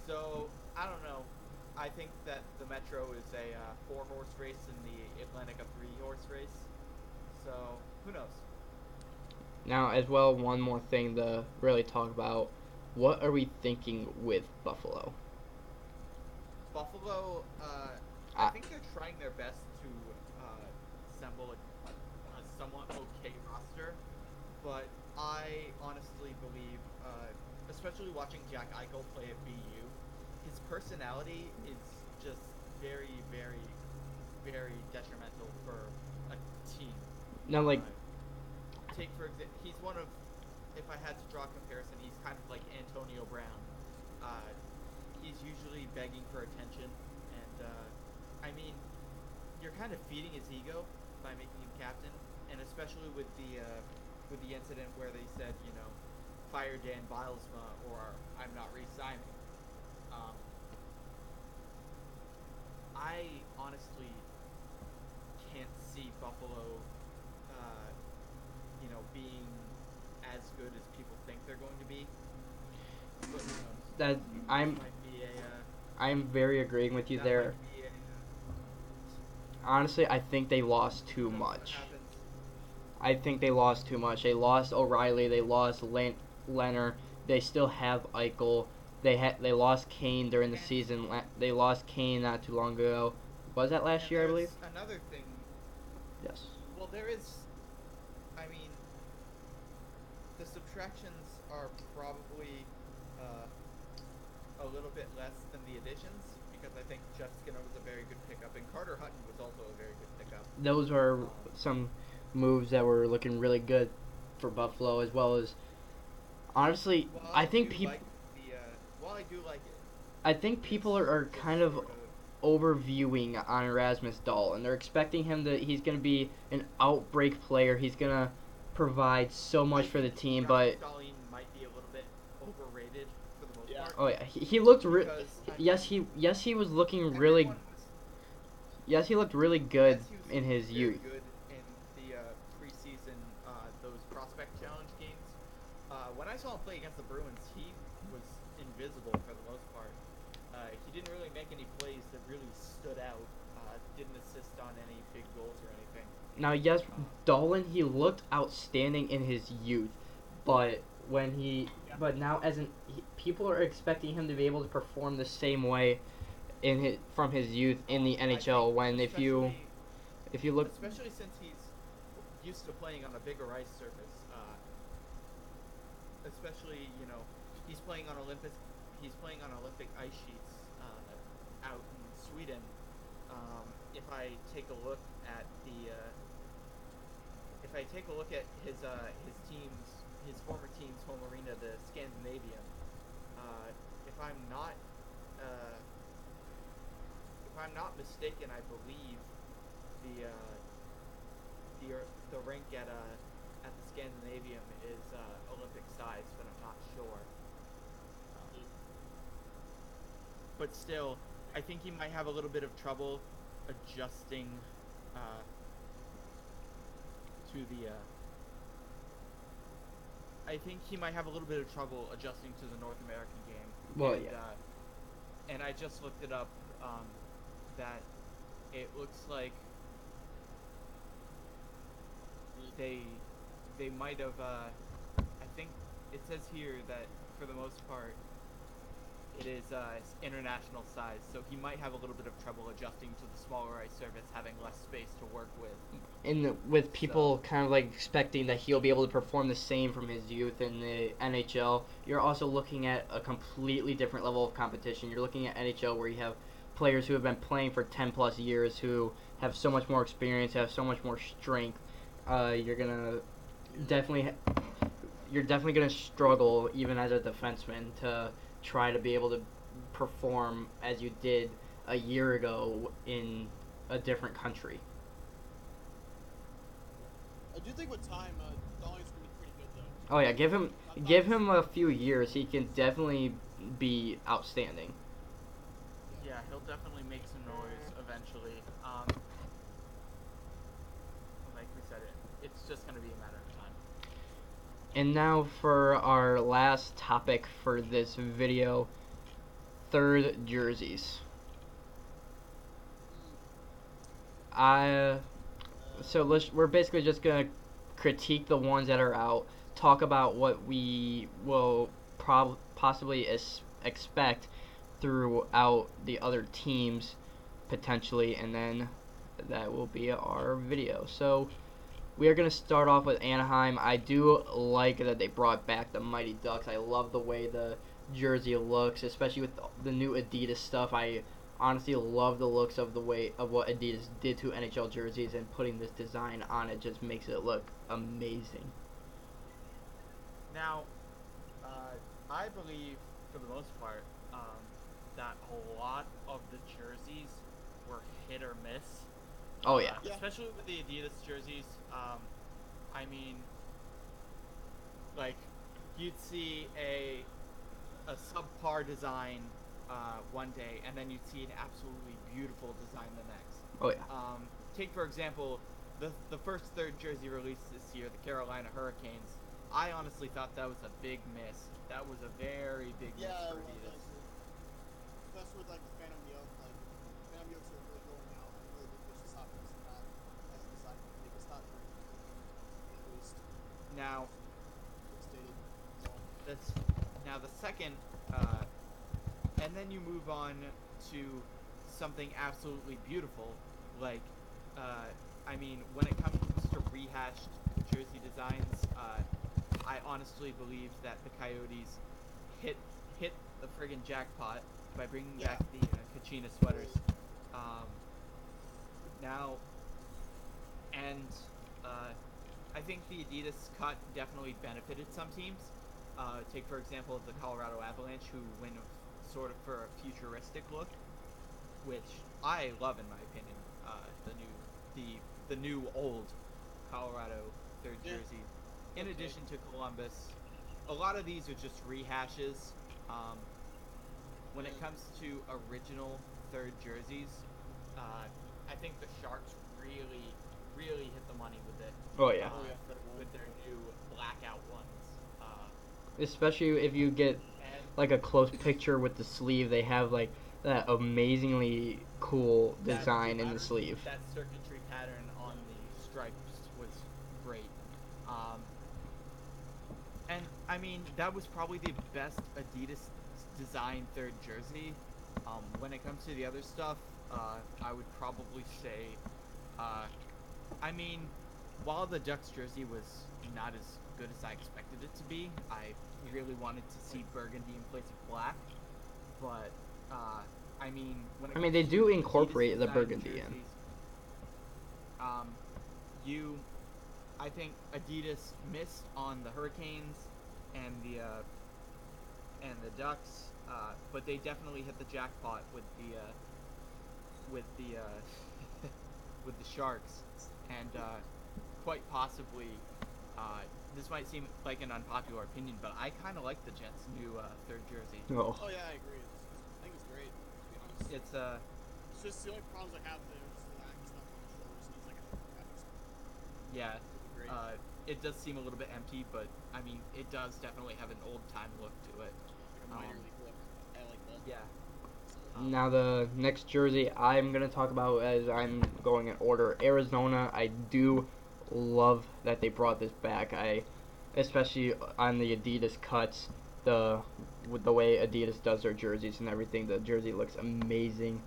So, I don't know. I think that the Metro is a 4-horse race and the Atlantic a 3-horse race. So, who knows? Now, as well, one more thing to really talk about. What are we thinking with Buffalo? Buffalo, I think they're trying their best to assemble a somewhat okay roster, but I honestly believe, especially watching Jack Eichel play at BU, his personality is just very, very, very detrimental for a team. Now, like, Take for example, he's one of, if I had to draw a comparison, he's kind of like Antonio Brown. He's usually begging for attention, and I mean, you're kind of feeding his ego by making him captain, and especially with the incident where they said, fire Dan Bilesma or I'm not re-signing. I honestly can't see Buffalo, being as good as people think they're going to be. But who knows? that I'm Might be I'm very agreeing with you that there. might be Honestly, I think they lost too who knows what much. happens. I think they lost too much. They lost O'Reilly. They lost Leonard. They still have Eichel. They lost Kane during the season. They lost Kane not too long ago. Was that last And year, I believe? there's another thing. Yes. Well, there is. I mean, the subtractions are probably a little bit less than the additions because I think Jeff Skinner was a very good pickup, and Carter Hutton was also a very good pickup. Those are some moves that were looking really good for Buffalo, as well as honestly, I think people. While I do like it, I think people are kind of overviewing on Erasmus Dahl, and they're expecting him to. He's going to be an outbreak player. He's going to provide so much for the team, but Dahlin might be a little bit overrated for the most Yeah. part. oh yeah, he looked Because, yes he was looking everyone really was- yes he looked really good yes, he was in his very youth. Good in the preseason, those prospect challenge games. When I saw him play against the Bruins, he was invisible for the most part. He didn't really make any plays that really stood out. Didn't assist on any big goals or anything. Now yes, Dolan he looked outstanding in his youth, but but now people are expecting him to be able to perform the same way from his youth in the NHL. When if you look, especially since he's used to playing on a bigger ice surface, especially he's playing on Olympic ice sheets out in Sweden. If I take a look at his former team's home arena, the Scandinavium, if I'm not mistaken, I believe the rink at the Scandinavium is Olympic size, but I'm not sure. But still, I think he might have a little bit of trouble adjusting to the. I think he might have a little bit of trouble adjusting to the North American game. Well, and, yeah. And I just looked it up. That it looks like they they might have. I think it says here that for the most part, it is international size, so he might have a little bit of trouble adjusting to the smaller ice surface, having less space to work with. With people kind of like expecting that he'll be able to perform the same from his youth in the NHL, you're also looking at a completely different level of competition. You're looking at NHL where you have players who have been playing for 10 plus years who have so much more experience, have so much more strength. You're definitely gonna struggle even as a defenseman to try to be able to perform as you did a year ago in a different country. I do think with time, Dolly's gonna be pretty good though. Oh yeah, give him a few years. He can definitely be outstanding. Yeah, he'll definitely make some noise eventually. Like we said, it's just going to be a matter of time. And now for our last topic for this video, third jerseys. We're basically just gonna critique the ones that are out, talk about what we will possibly expect throughout the other teams potentially, and then that will be our video. So we are going to start off with Anaheim. I do like that they brought back the Mighty Ducks. I love the way the jersey looks, especially with the new Adidas stuff. I honestly love the looks of what Adidas did to NHL jerseys, and putting this design on it just makes it look amazing. Now, I believe for the most part that a lot of the jerseys were hit or miss. Oh yeah. Especially with the Adidas jerseys. I mean, like, you'd see a subpar design one day, and then you'd see an absolutely beautiful design the next. Oh yeah. Take for example the first third jersey released this year, the Carolina Hurricanes. I honestly thought that was a big miss. That was a very big miss for Adidas. Especially with like the Phantom Yoke, like Phantom Yokes are really going out. I really think they should stop using that as a design. They can stop doing it, at least. Now, Stated. now the second, and then you move on to something absolutely beautiful, like, I mean, when it comes to rehashed jersey designs, I honestly believe that the Coyotes hit the friggin' jackpot by bringing back the Kachina sweaters. Now, and I think the Adidas cut definitely benefited some teams. Take for example the Colorado Avalanche, who went sort of for a futuristic look, which I love in my opinion. The new old Colorado third jersey. In addition to Columbus, a lot of these are just rehashes. When it comes to original third jerseys, I think the Sharks really hit the money with it. Oh yeah. With their new blackout ones. Especially if you get like a close picture with the sleeve, they have like that amazingly cool design in the sleeve. That circuitry pattern on the stripes was great. And I mean, that was probably the best Adidas design third jersey. When it comes to the other stuff, I would probably say, I mean, while the Ducks jersey was not as good as I expected it to be, I really wanted to see burgundy in place of black. But I mean, they do incorporate the burgundy jerseys, in. I think Adidas missed on the Hurricanes and the Ducks, but they definitely hit the jackpot with the with the Sharks, and quite possibly, this might seem like an unpopular opinion, but I kind of like the Jets' new third jersey. Oh. Oh yeah, I agree. I think it's great. To be honest. It's just the only problems I have there is the lack of stuff on the shoulders. It's like Yeah. great. It does seem a little bit empty, but I mean, it does definitely have an old time look to it. Like a minor league look. I like that. Yeah. Now the next jersey I'm gonna talk about, as I'm going in order, Arizona. I do love that they brought this back. Especially on the Adidas cuts, with the way Adidas does their jerseys and everything, the jersey looks amazing.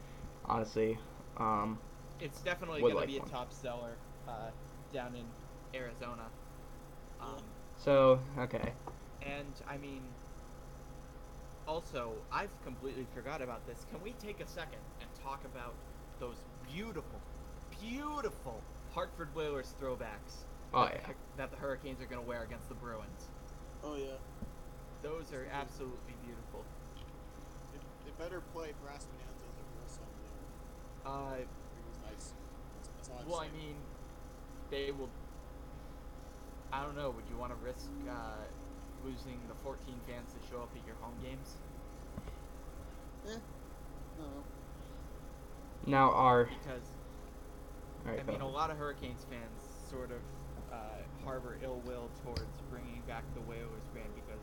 Honestly, It's definitely would going to like be a one. top seller down in Arizona. Um, So okay, and I mean, also, I've completely forgot about this. Can we take a second and talk about those beautiful, beautiful Hartford Whalers throwbacks oh that yeah. that the Hurricanes are going to wear against the Bruins? Oh yeah. Those are absolutely beautiful. They better play brass bonanzas or real song though. Uh, It was nice. That's all I'm well, I saying. mean, they will. I don't know. Would you want to risk losing the 14 fans that show up at your home games? No. Now our Because all right, I mean, go a lot of Hurricanes fans sort of harbor ill will towards bringing back the Whalers brand because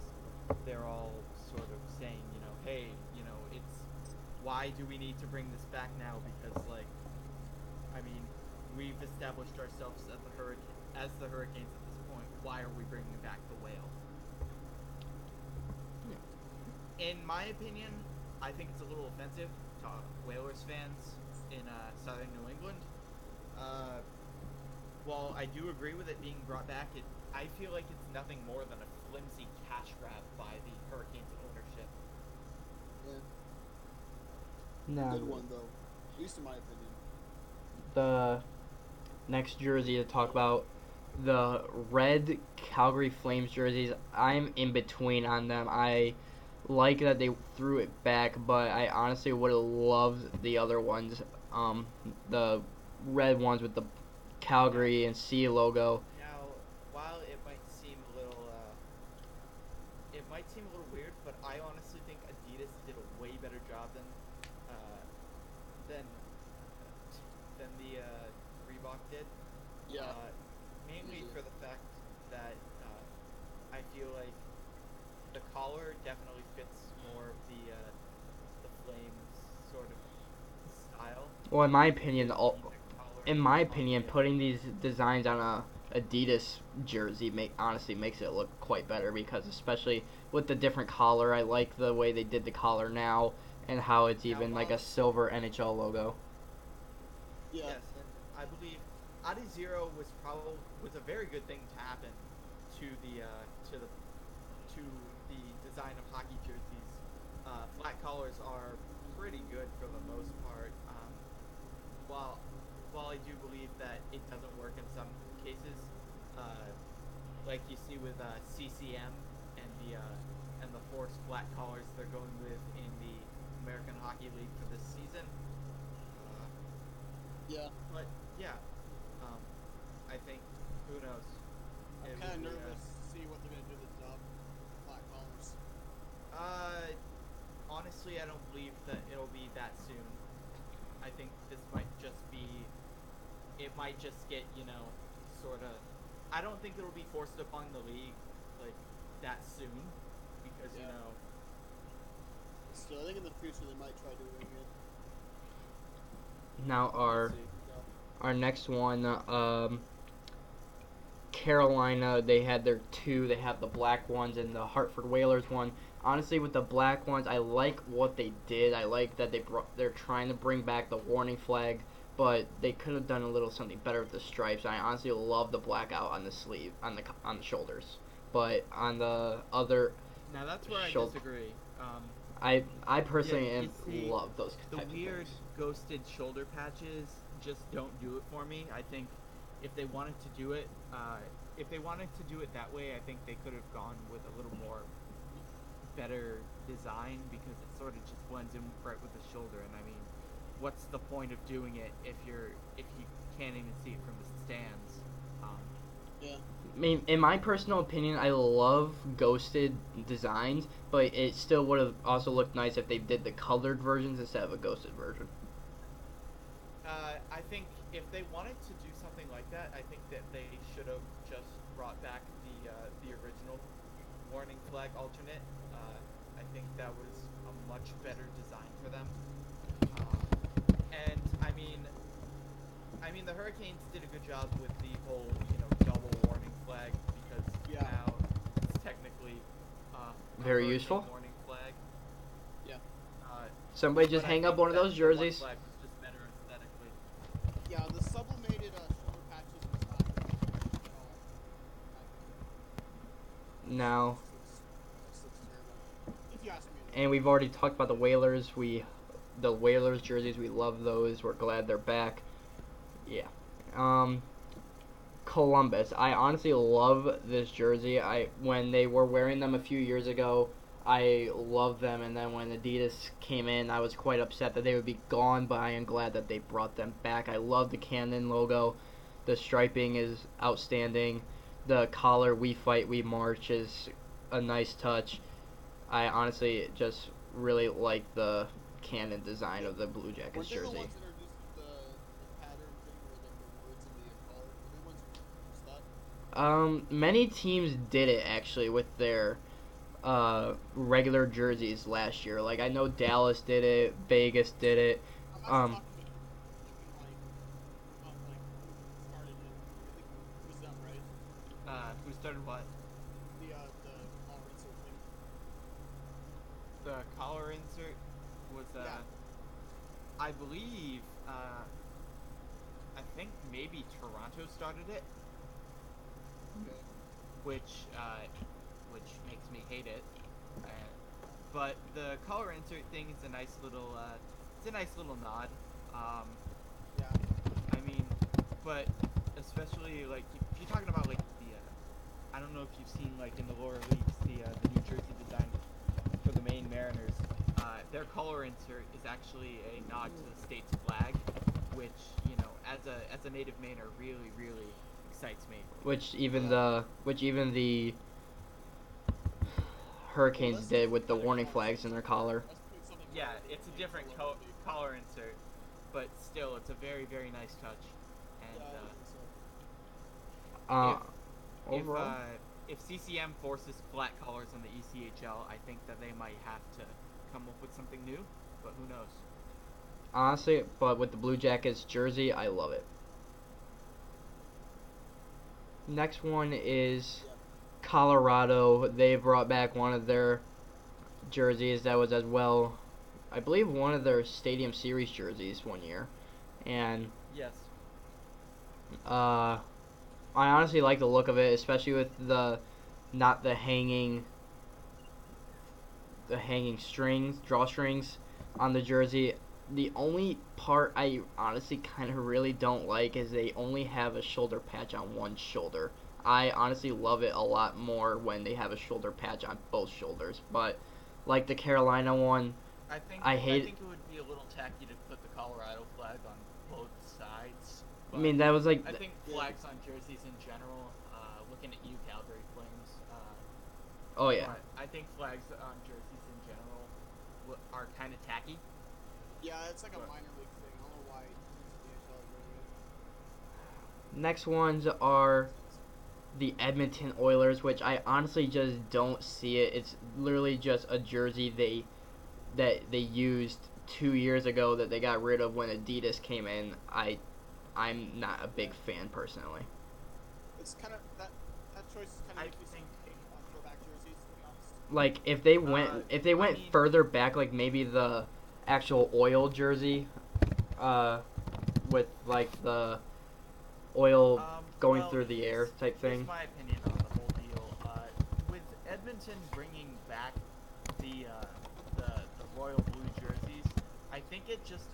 they're all sort of saying, you know, hey, you know, it's why do we need to bring this back now? Because like, I mean, we've established ourselves as the Hurricanes at this point. Why are we bringing back the whale? In my opinion, I think it's a little offensive to Whalers fans in southern New England. While I do agree with it being brought back, I feel like it's nothing more than a flimsy cash grab by the Hurricanes ownership. Yeah. now Good one though. At least in my opinion. the next jersey to talk about, the red Calgary Flames jerseys. I'm in between on them. I like that they threw it back, but I honestly would have loved the other ones. The red ones with the Calgary and C logo. Now, while it might seem a little weird, but I honestly think Adidas did a way better job uh, than the Reebok did. Yeah. Mainly Easily. for the fact that I feel like the collar definitely fits more of the Flames sort of style. Well, in my They opinion, did leave the collar on the putting these designs on a Adidas jersey honestly makes it look quite better because especially with the different collar, I like the way they did the collar now and how it's now even like a while silver NHL logo. Yeah. yes, and I believe was a very good thing to happen to to the design of hockey jerseys. Flat collars are pretty good for the most part. While while I do believe that it doesn't work in some cases, uh, like you see with CCM and the forced flat collars they're going with in the American Hockey League for this season. Uh, Yeah. but yeah, um, I think who knows. I'm It kind would of be nervous to see what they're gonna do with the flat collars. honestly, I don't believe that it'll be that soon. I think this might just be. It might just get sort of. I don't think it'll be forced upon the league like that soon, because Yeah. Still, I think in the future they might try doing it. Now We'll see. our next one, Carolina, they had their two. They have the black ones and the Hartford Whalers one. Honestly, with the black ones, I like what they did. I like that they're trying to bring back the warning flag, but they could have done a little something better with the stripes. I honestly love the blackout on the sleeve, on the shoulders, but on the other Now that's where I shoulder, disagree. I personally You see, love those the types of weird things. ghosted shoulder patches just don't do it for me. I think if they wanted to do it, that way, I think they could have gone with a little more better design because it sort of just blends in right with the shoulder. And I mean, what's the point of doing it if you can't even see it from the stands? Yeah. I mean, in my personal opinion, I love ghosted designs, but it still would have also looked nice if they did the colored versions instead of a ghosted version. I think if they wanted to do something like that, I think that they should have just brought back the original warning flag alternate. I think that was a much better design for them. Um, and I mean, the Hurricanes did a good job with the whole flag because Yeah. now it's technically a Very hurricane useful. warning flag. Yeah. Somebody just But I hang up think one of that those the one jerseys. flag was just better aesthetically. Yeah, the sublimated shoulder patches was not good at all. Now, Just looks terrible. If you ask me. and we've already talked about the Whalers. The Whalers jerseys, we love those. We're glad they're back. Yeah. Columbus. I honestly love this jersey. When they were wearing them a few years ago, I loved them, and then when Adidas came in, I was quite upset that they would be gone, but I am glad that they brought them back. I love the cannon logo. The striping is outstanding. The collar, "We Fight, We March," is a nice touch. I honestly just really like the cannon design of the Blue Jackets Weren't they the jersey. ones that introduced the pattern thing with like the words in the collar? Were they the ones who introduced that? Many teams did it actually with their regular jerseys last year. Like I know Dallas did it, Vegas did it. I'm actually talking about looking like who started it. I think it was them, right? Who started what? The collar insert thing. The collar insert was Yeah. I believe I think maybe Toronto started it, Okay. which makes me hate it. Uh, but the collar insert thing is a nice little nod. Yeah. I mean, but especially like if you're talking about like the I don't know if you've seen like in the lower leagues the New Jersey design for the Maine Mariners. Their color insert is actually a nod to the state's flag, which as a native Mainer really excites me. Which even the Hurricanes did with the warning flags in their collar. Yeah, it's a different color insert, but still, it's a very nice touch. And Overall, if CCM forces flat colors on the ECHL, I think that they might have to come up with something new, but who knows? honestly, but with the Blue Jackets jersey, I love it. Next one is Colorado. They brought back one of their jerseys that was as well, I believe, one of their Stadium Series jerseys one year, and Yes. I honestly like the look of it, especially with not the hanging strings, drawstrings on the jersey. The only part I honestly kind of really don't like is they only have a shoulder patch on one shoulder. I honestly love it a lot more when they have a shoulder patch on both shoulders. But like the Carolina one, I hate I think it would be a little tacky to put the Colorado flag on both sides. I mean, that was like I think flags on jerseys in general. Looking at you, Calgary Flames. oh yeah. But I think flags on jerseys in general are kind of tacky. Yeah, it's like a minor league thing. I don't know why the NHL is doing it. Next ones are the Edmonton Oilers, which I honestly just don't see it. It's literally just a jersey that they used 2 years ago that they got rid of when Adidas came in. I'm not a big fan personally. It's kind of that choice is kind of makes me think throwback jerseys, to be honest. Like if they went further back, like maybe the actual oil jersey, with like the oil going through the air type thing. Here's my opinion on the whole deal. With Edmonton bringing back the royal blue jerseys, I think it just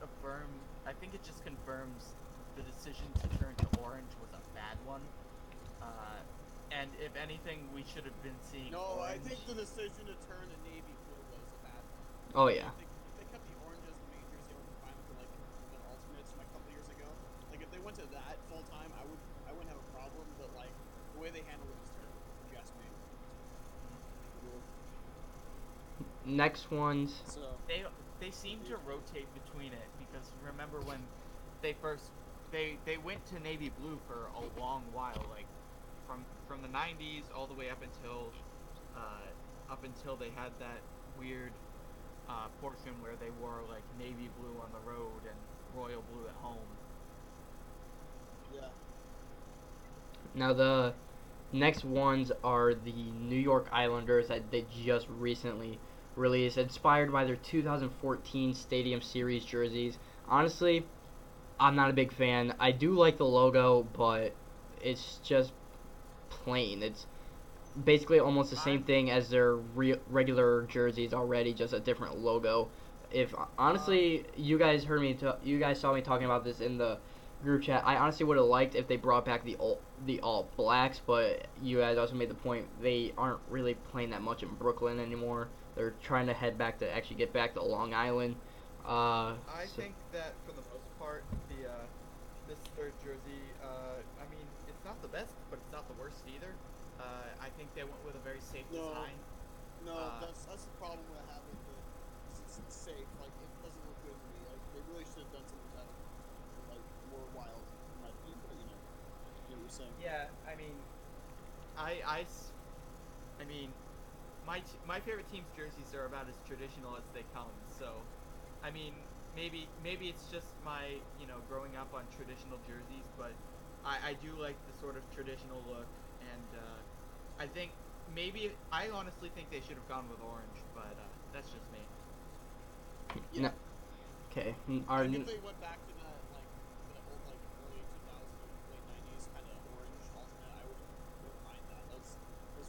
confirms the decision to turn to orange was a bad one. And if anything, we should have been seeing. No, orange. I think the decision to turn to navy blue was a bad one. Oh yeah. If they kept the orange as the main jersey, I would be fine with like the alternates from a couple years ago. Like if they went to that full time, I wouldn't have a problem. But like the way they handled it was terrible. If you ask me. Next ones. So They seem to rotate between it because remember when they went to navy blue for a long while, like from the 90s all the way up until they had that weird portion where they wore like navy blue on the road and royal blue at home. yeah. Now Next ones are the New York Islanders that they just recently released, inspired by their 2014 Stadium Series jerseys. Honestly, I'm not a big fan. I do like the logo, but it's just plain. It's basically almost the same thing as their regular jerseys already, just a different logo. If honestly, you guys saw me talking about this in the group chat. I honestly would have liked if they brought back the all blacks, but you guys also made the point they aren't really playing that much in Brooklyn anymore. They're trying to head back to actually get back to Long Island. I think that for the most part, the this third jersey, I mean, it's not the best, but it's not the worst either. I think they went with a very safe design. No, that's the problem I have with it. It's safe. Like it doesn't look good to me. Like they really should have done something kind of like more wild, in my opinion. But you know what you're saying. Yeah, I mean, I mean, my favorite team's jerseys are about as traditional as they come. So, I mean, maybe it's just my growing up on traditional jerseys, but I do like the sort of traditional look, and I think I honestly think they should have gone with orange, but that's just me. Yeah. No. Okay. I think if they went back to that old early 2000s, late 90s kind of orange alternate, I wouldn't mind that. Those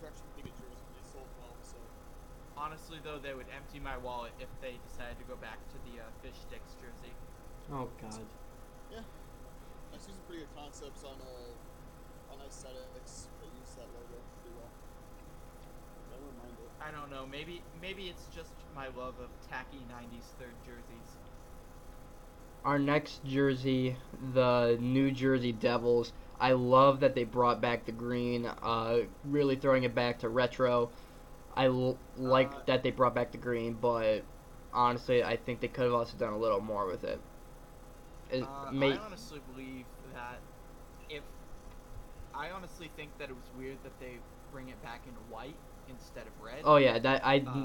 were actually pretty good jerseys. They sold well, so. Honestly, though, they would empty my wallet if they decided to go back to the fish sticks jersey. Oh God. Yeah, I've seen some pretty good concepts on aesthetics that use that logo pretty well. I wouldn't mind it. I don't know. Maybe it's just my love of tacky '90s third jerseys. Our next jersey, the New Jersey Devils. I love that they brought back the green, really throwing it back to retro. I like that they brought back the green, but honestly, I think they could have also done a little more with it. I honestly believe that I honestly think that it was weird that they bring it back in white instead of red. Oh yeah,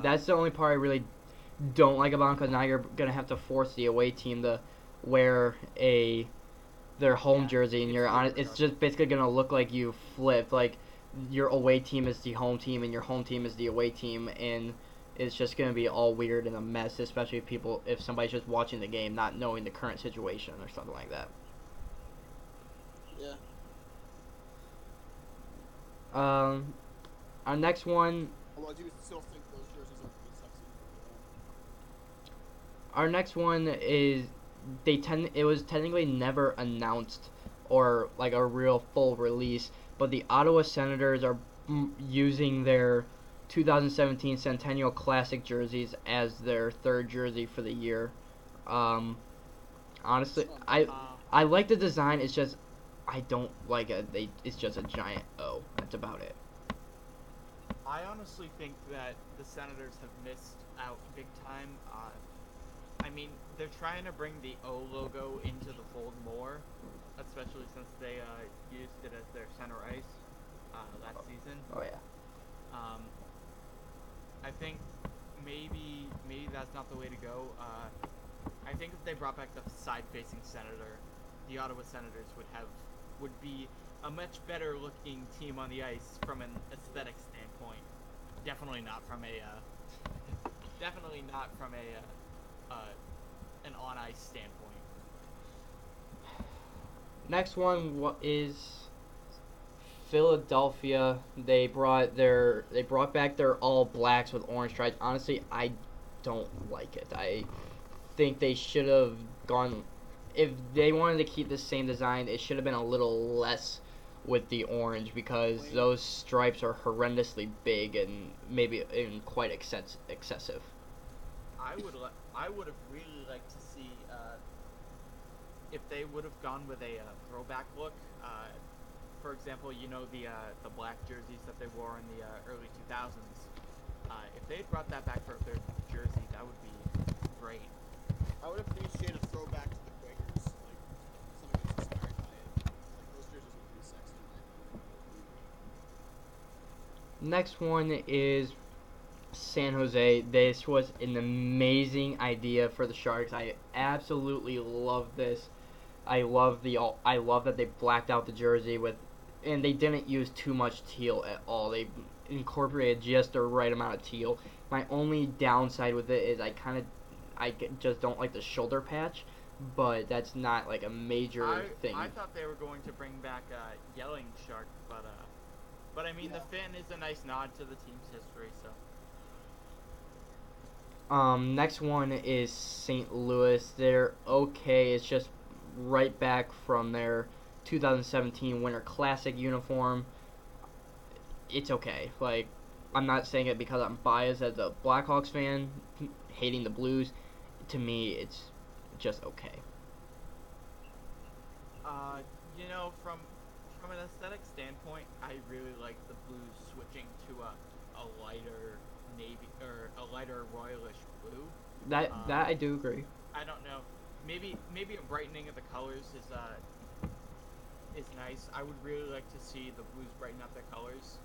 that's the only part I really don't like about it, because now you're gonna have to force the away team to wear their home jersey, and it's just basically gonna look like you flipped. Like your away team is the home team, and your home team is the away team, and it's just gonna be all weird and a mess, especially if somebody's just watching the game, not knowing the current situation or something like that. Yeah. Our next one. Although I do still think those jerseys are pretty sexy. Our next one is it was technically never announced or like a real full release, but the Ottawa Senators are using their 2017 Centennial Classic jerseys as their third jersey for the year. Honestly, I like the design. It's just I don't like it. It's just a giant O. That's about it. I honestly think that the Senators have missed out big time. I mean, they're trying to bring the O logo into the fold more, especially since they used it as their center ice last season. Oh yeah. I think maybe that's not the way to go. I think if they brought back the side-facing Senator, the Ottawa Senators would be a much better looking team on the ice from an aesthetic standpoint. Definitely not from an on ice standpoint. Next one is Philadelphia. They brought back their all blacks with orange stripes. Honestly, I don't like it. I think they should have gone, if they wanted to keep the same design, it should have been a little less with the orange, because those stripes are horrendously big and maybe even quite excessive. I would have really liked to see if they would have gone with a throwback look. For example, the black jerseys that they wore in the early 2000s. If they had brought that back for a third jersey, that would be great. I would appreciate a throwback to the Quakers, like something that's inspired by it. Like those jerseys would be sexy. Next one is San Jose. This was an amazing idea for the Sharks. I absolutely love this. I love that they blacked out the jersey with and they didn't use too much teal at all. They incorporated just the right amount of teal. My only downside with it is just don't like the shoulder patch, but that's not like a major thing. I thought they were going to bring back Yelling Shark, but I mean the fin is a nice nod to the team's history. So. Next one is St. Louis. They're okay. It's just right back from their 2017 Winter Classic uniform. It's okay. Like, I'm not saying it because I'm biased as a Blackhawks fan, hating the Blues. To me, it's just okay. From an aesthetic standpoint, I really like the Blues switching to a lighter navy or a lighter royalish blue. That I do agree. I don't know. Maybe a brightening of the colors is nice. I would really like to see the Blues brighten up their colors,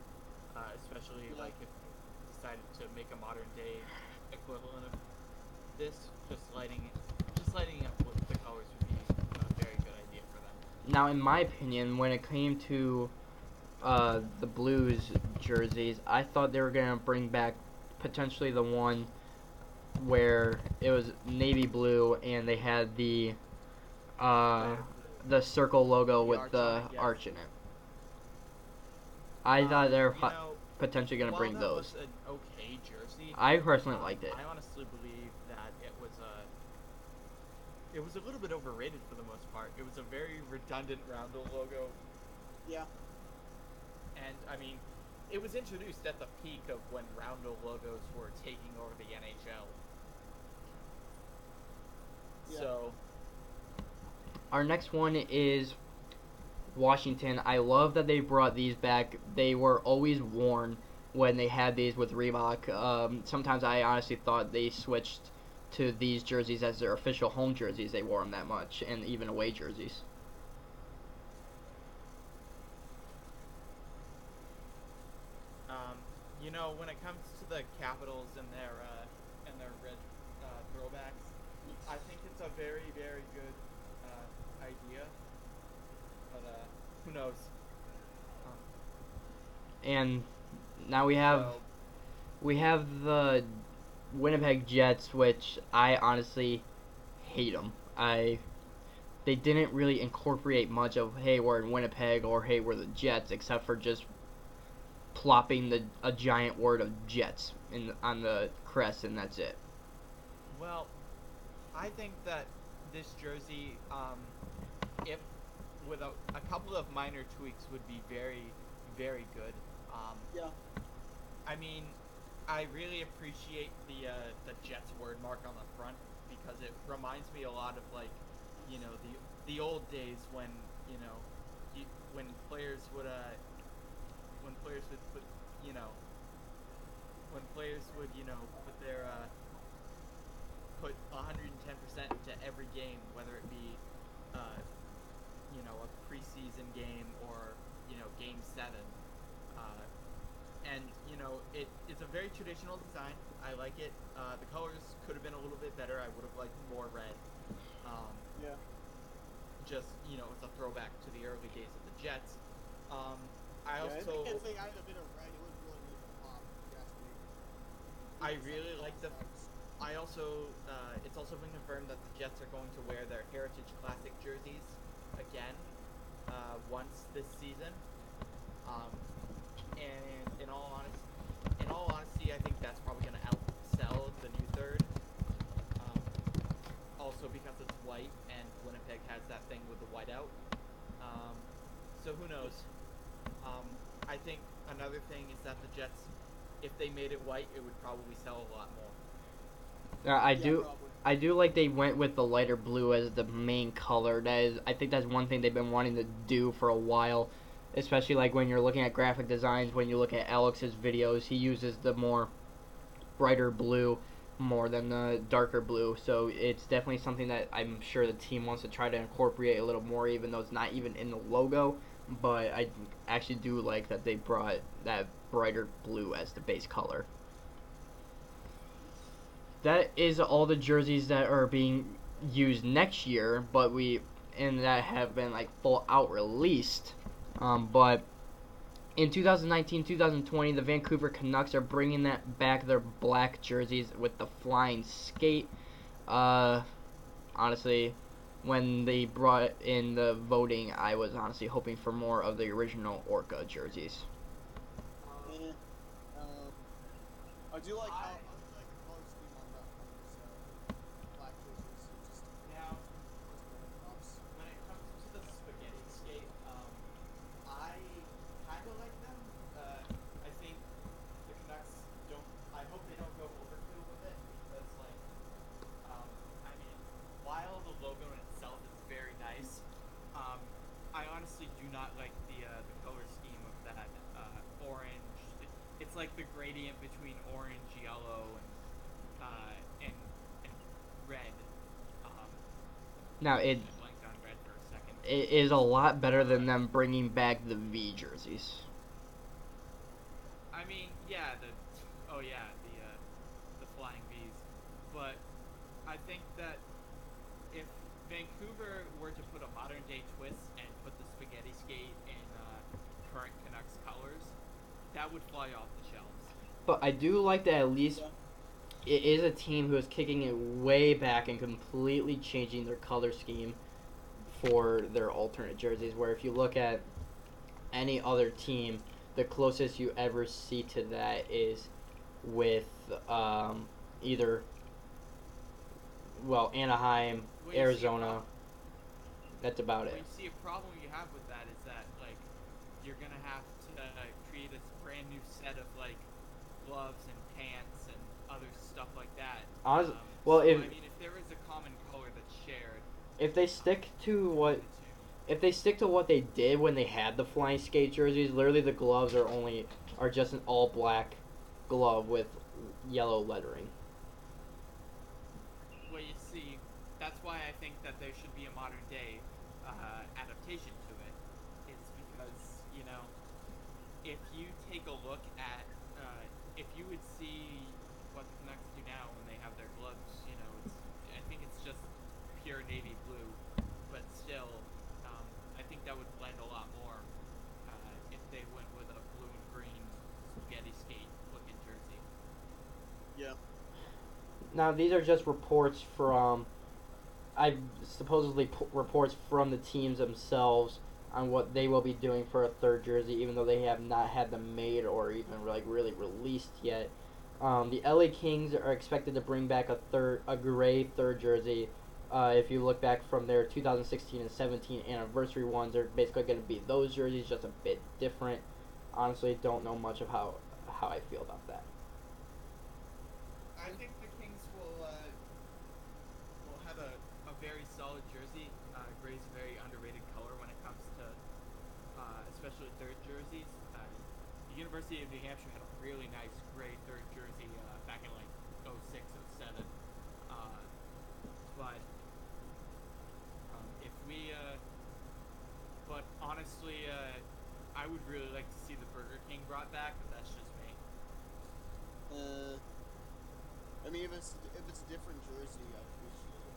especially like if they decided to make a modern day equivalent of this. Just lighting up the colors would be a very good idea for them. Now, in my opinion, when it came to the Blues jerseys, I thought they were gonna bring back potentially the one where it was navy blue and they had the circle logo with the arch in it. I thought they were potentially going to bring those. While that was an okay jersey, I personally liked it. I honestly believe that it was a little bit overrated for the most part. It was a very redundant Roundel logo. Yeah. And I mean, it was introduced at the peak of when Roundel logos were taking over the NHL. Yeah. So, our next one is Washington. I love that they brought these back. They were always worn when they had these with Reebok. Sometimes I honestly thought they switched to these jerseys as their official home jerseys. They wore them that much, and even away jerseys. when it comes to the Capitals and their red throwbacks, I think it's a very, very good idea. But who knows? And now we have the Winnipeg Jets, which I honestly hate them. They didn't really incorporate much of, hey, we're in Winnipeg, or hey, we're the Jets, except for just plopping a giant word of Jets on the crest, and that's it. Well, I think that this jersey, if with a couple of minor tweaks, would be very, very good. Yeah. I mean, I really appreciate the Jets word mark on the front, because it reminds me a lot of, like, the old days when when players would put 110% into every game, whether it be a preseason game or game 7. And it's a very traditional design. I like it. The colors could have been a little bit better. I would have liked more red. Yeah. Just it's a throwback to the early days of the Jets. I think also if they added a bit of red, it would really make it pop. If you ask me. I really like the. I also it's also been confirmed that the Jets are going to wear their Heritage Classic jerseys again once this season. And in all honesty, I think that's probably going to outsell the new third. Also because it's white and Winnipeg has that thing with the whiteout. So who knows? I think another thing is that the Jets, if they made it white, it would probably sell a lot more. I do like they went with the lighter blue as the main color. I think that's one thing they've been wanting to do for a while, especially like when you're looking at graphic designs. When you look at Alex's videos, he uses the more brighter blue more than the darker blue. So it's definitely something that I'm sure the team wants to try to incorporate a little more, even though it's not even in the logo. But I actually do like that they brought that brighter blue as the base color. That is all the jerseys that are being used next year, and that have been like full out released. But In 2019-2020, the Vancouver Canucks are bringing that back their black jerseys with the flying skate. Honestly, when they brought in the voting, I was honestly hoping for more of the original Orca jerseys. Eh, I do like how like the color scheme on those black jerseys. It just Now, gives me props. when it comes to the spaghetti skate, I kind of like them. I think the Canucks don't. I hope they don't go overkill with it because, like, I mean, while the logo in itself is very nice, I honestly do not like the color scheme of that orange. It's like the gradient between orange, yellow, and red. Um, Now, I blanked on red for a second. it is a lot better than them bringing back the V jerseys. I mean, yeah, the flying V's, but I think that if Vancouver were to put a modern day twist and put the spaghetti skate in current Canucks colors, that would fly off the shelves. But I do like that at least Yeah. it is a team who is kicking it way back and completely changing their color scheme for their alternate jerseys. Where if you look at any other team, the closest you ever see to that is with either Anaheim, Well, you see a Arizona. prob- That's about Well, it. you see, a problem you have with that is that like you're gonna have to create a brand new set of like gloves and pants and other stuff like that. Honest, well, So, if I mean, if there is a common color that's shared, if they stick to what between the two, if they stick to what they did when they had the flying skate jerseys, literally the gloves are just an all black glove with yellow lettering. well, you see, that's why I think that there should be a modern day adaptation to it. Is because if you take a look at if you would see what the Canucks do now when they have their gloves, I think it's just pure navy blue, but still, I think that would blend a lot more if they went with a blue and green spaghetti skate looking jersey. Yeah. Now these are just reports from I supposedly reports from the teams themselves on what they will be doing for a third jersey, even though they have not had them made or even like really released yet. The LA Kings are expected to bring back a gray third jersey. If you look back from their 2016 and 17 anniversary ones, they're basically going to be those jerseys, just a bit different. Honestly, don't know much of how I feel about that. I think the Kings will have a very solid jersey. Gray's a very underrated color when it comes to especially third jerseys. The University of New Hampshire had a really nice gray third jersey back in like '06, '07. But if we but honestly, I would really like to see the Burger King brought back, but that's just me. I mean, if it's a different jersey, I appreciate it.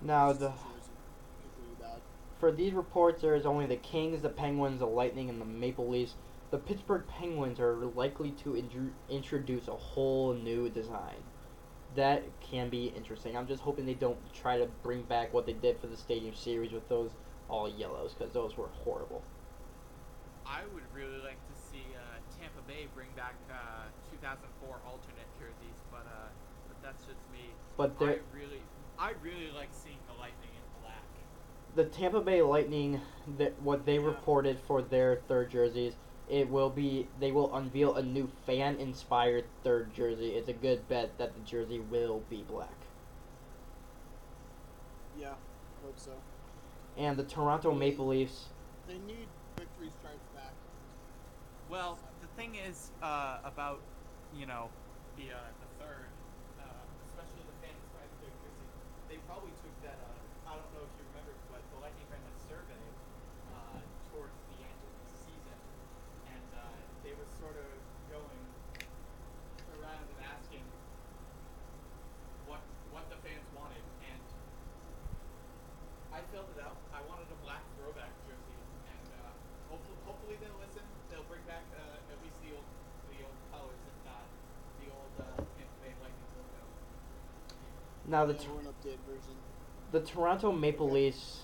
Now It's the just a jersey. Completely bad. For these reports, there is only the Kings, the Penguins, the Lightning, and the Maple Leafs. The Pittsburgh Penguins are likely to introduce a whole new design. That can be interesting. I'm just hoping they don't try to bring back what they did for the Stadium Series with those all yellows, because those were horrible. I would really like to see Tampa Bay bring back 2004 alternate jerseys, but that's just me. But I really like seeing the Lightning in black. the Tampa Bay Lightning, what they Yeah. reported for their third jerseys, they will unveil a new fan-inspired third jersey. It's a good bet that the jersey will be black. Yeah, hope so. And the Toronto Maple Leafs, They need victory stripes back. Well, the thing is about the third, especially the fan inspired third jersey. They probably took that. I don't know if you remember, but the Lightning ran a survey towards the end of the season, and they were sort of going around and asking what the fans wanted, and I filled it out. I wanted a black throwback jersey, and hopefully hopefully they'll listen. They'll bring back at least the old colors, if not the old Tampa Bay Lightning logo. Now Or an updated version. the Toronto Maple Leafs,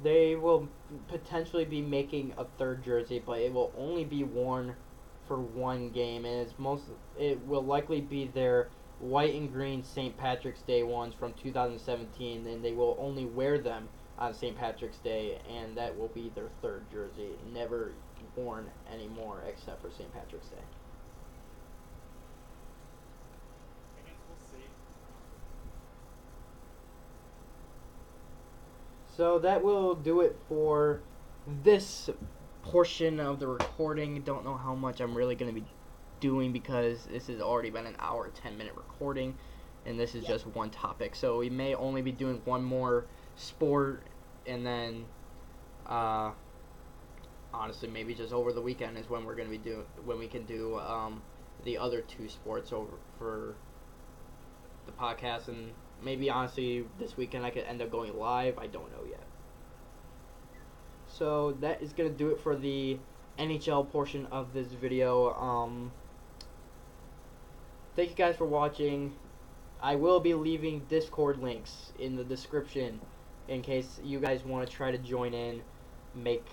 they will potentially be making a third jersey, but it will only be worn for one game, and it will likely be their white and green St. Patrick's Day ones from 2017, and they will only wear them on St. Patrick's Day, and that will be their third jersey, never worn anymore except for St. Patrick's Day. I guess we'll see. So that will do it for this portion of the recording. Don't know how much I'm really going to be doing because this has already been an hour, 10-minute recording, and this is just one topic. So we may only be doing one more sport, and then honestly maybe just over the weekend is when we're going to be when we can do the other two sports over for the podcast, and maybe honestly this weekend I could end up going live. I don't know yet. So that is going to do it for the NHL portion of this video. Thank you guys for watching. I will be leaving Discord links in the description in case you guys want to try to join in, make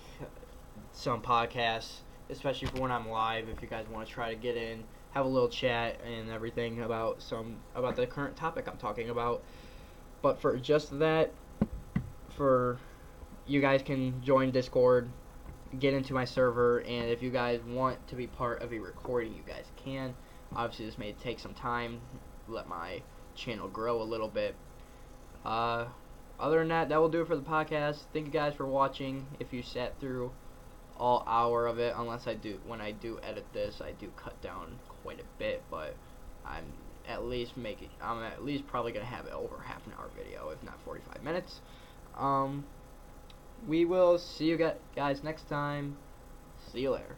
some podcasts, especially for when I'm live. If you guys want to try to get in, have a little chat and everything about the current topic I'm talking about. But for just that, you guys can join Discord, get into my server, and if you guys want to be part of a recording, you guys can. Obviously, this may take some time, let my channel grow a little bit. Other than that, that will do it for the podcast. Thank you guys for watching. If you sat through all hour of it, unless when I do edit this, I do cut down quite a bit, but I'm at least probably gonna have it over half an hour video, if not 45 minutes. We will see you guys next time. See you later.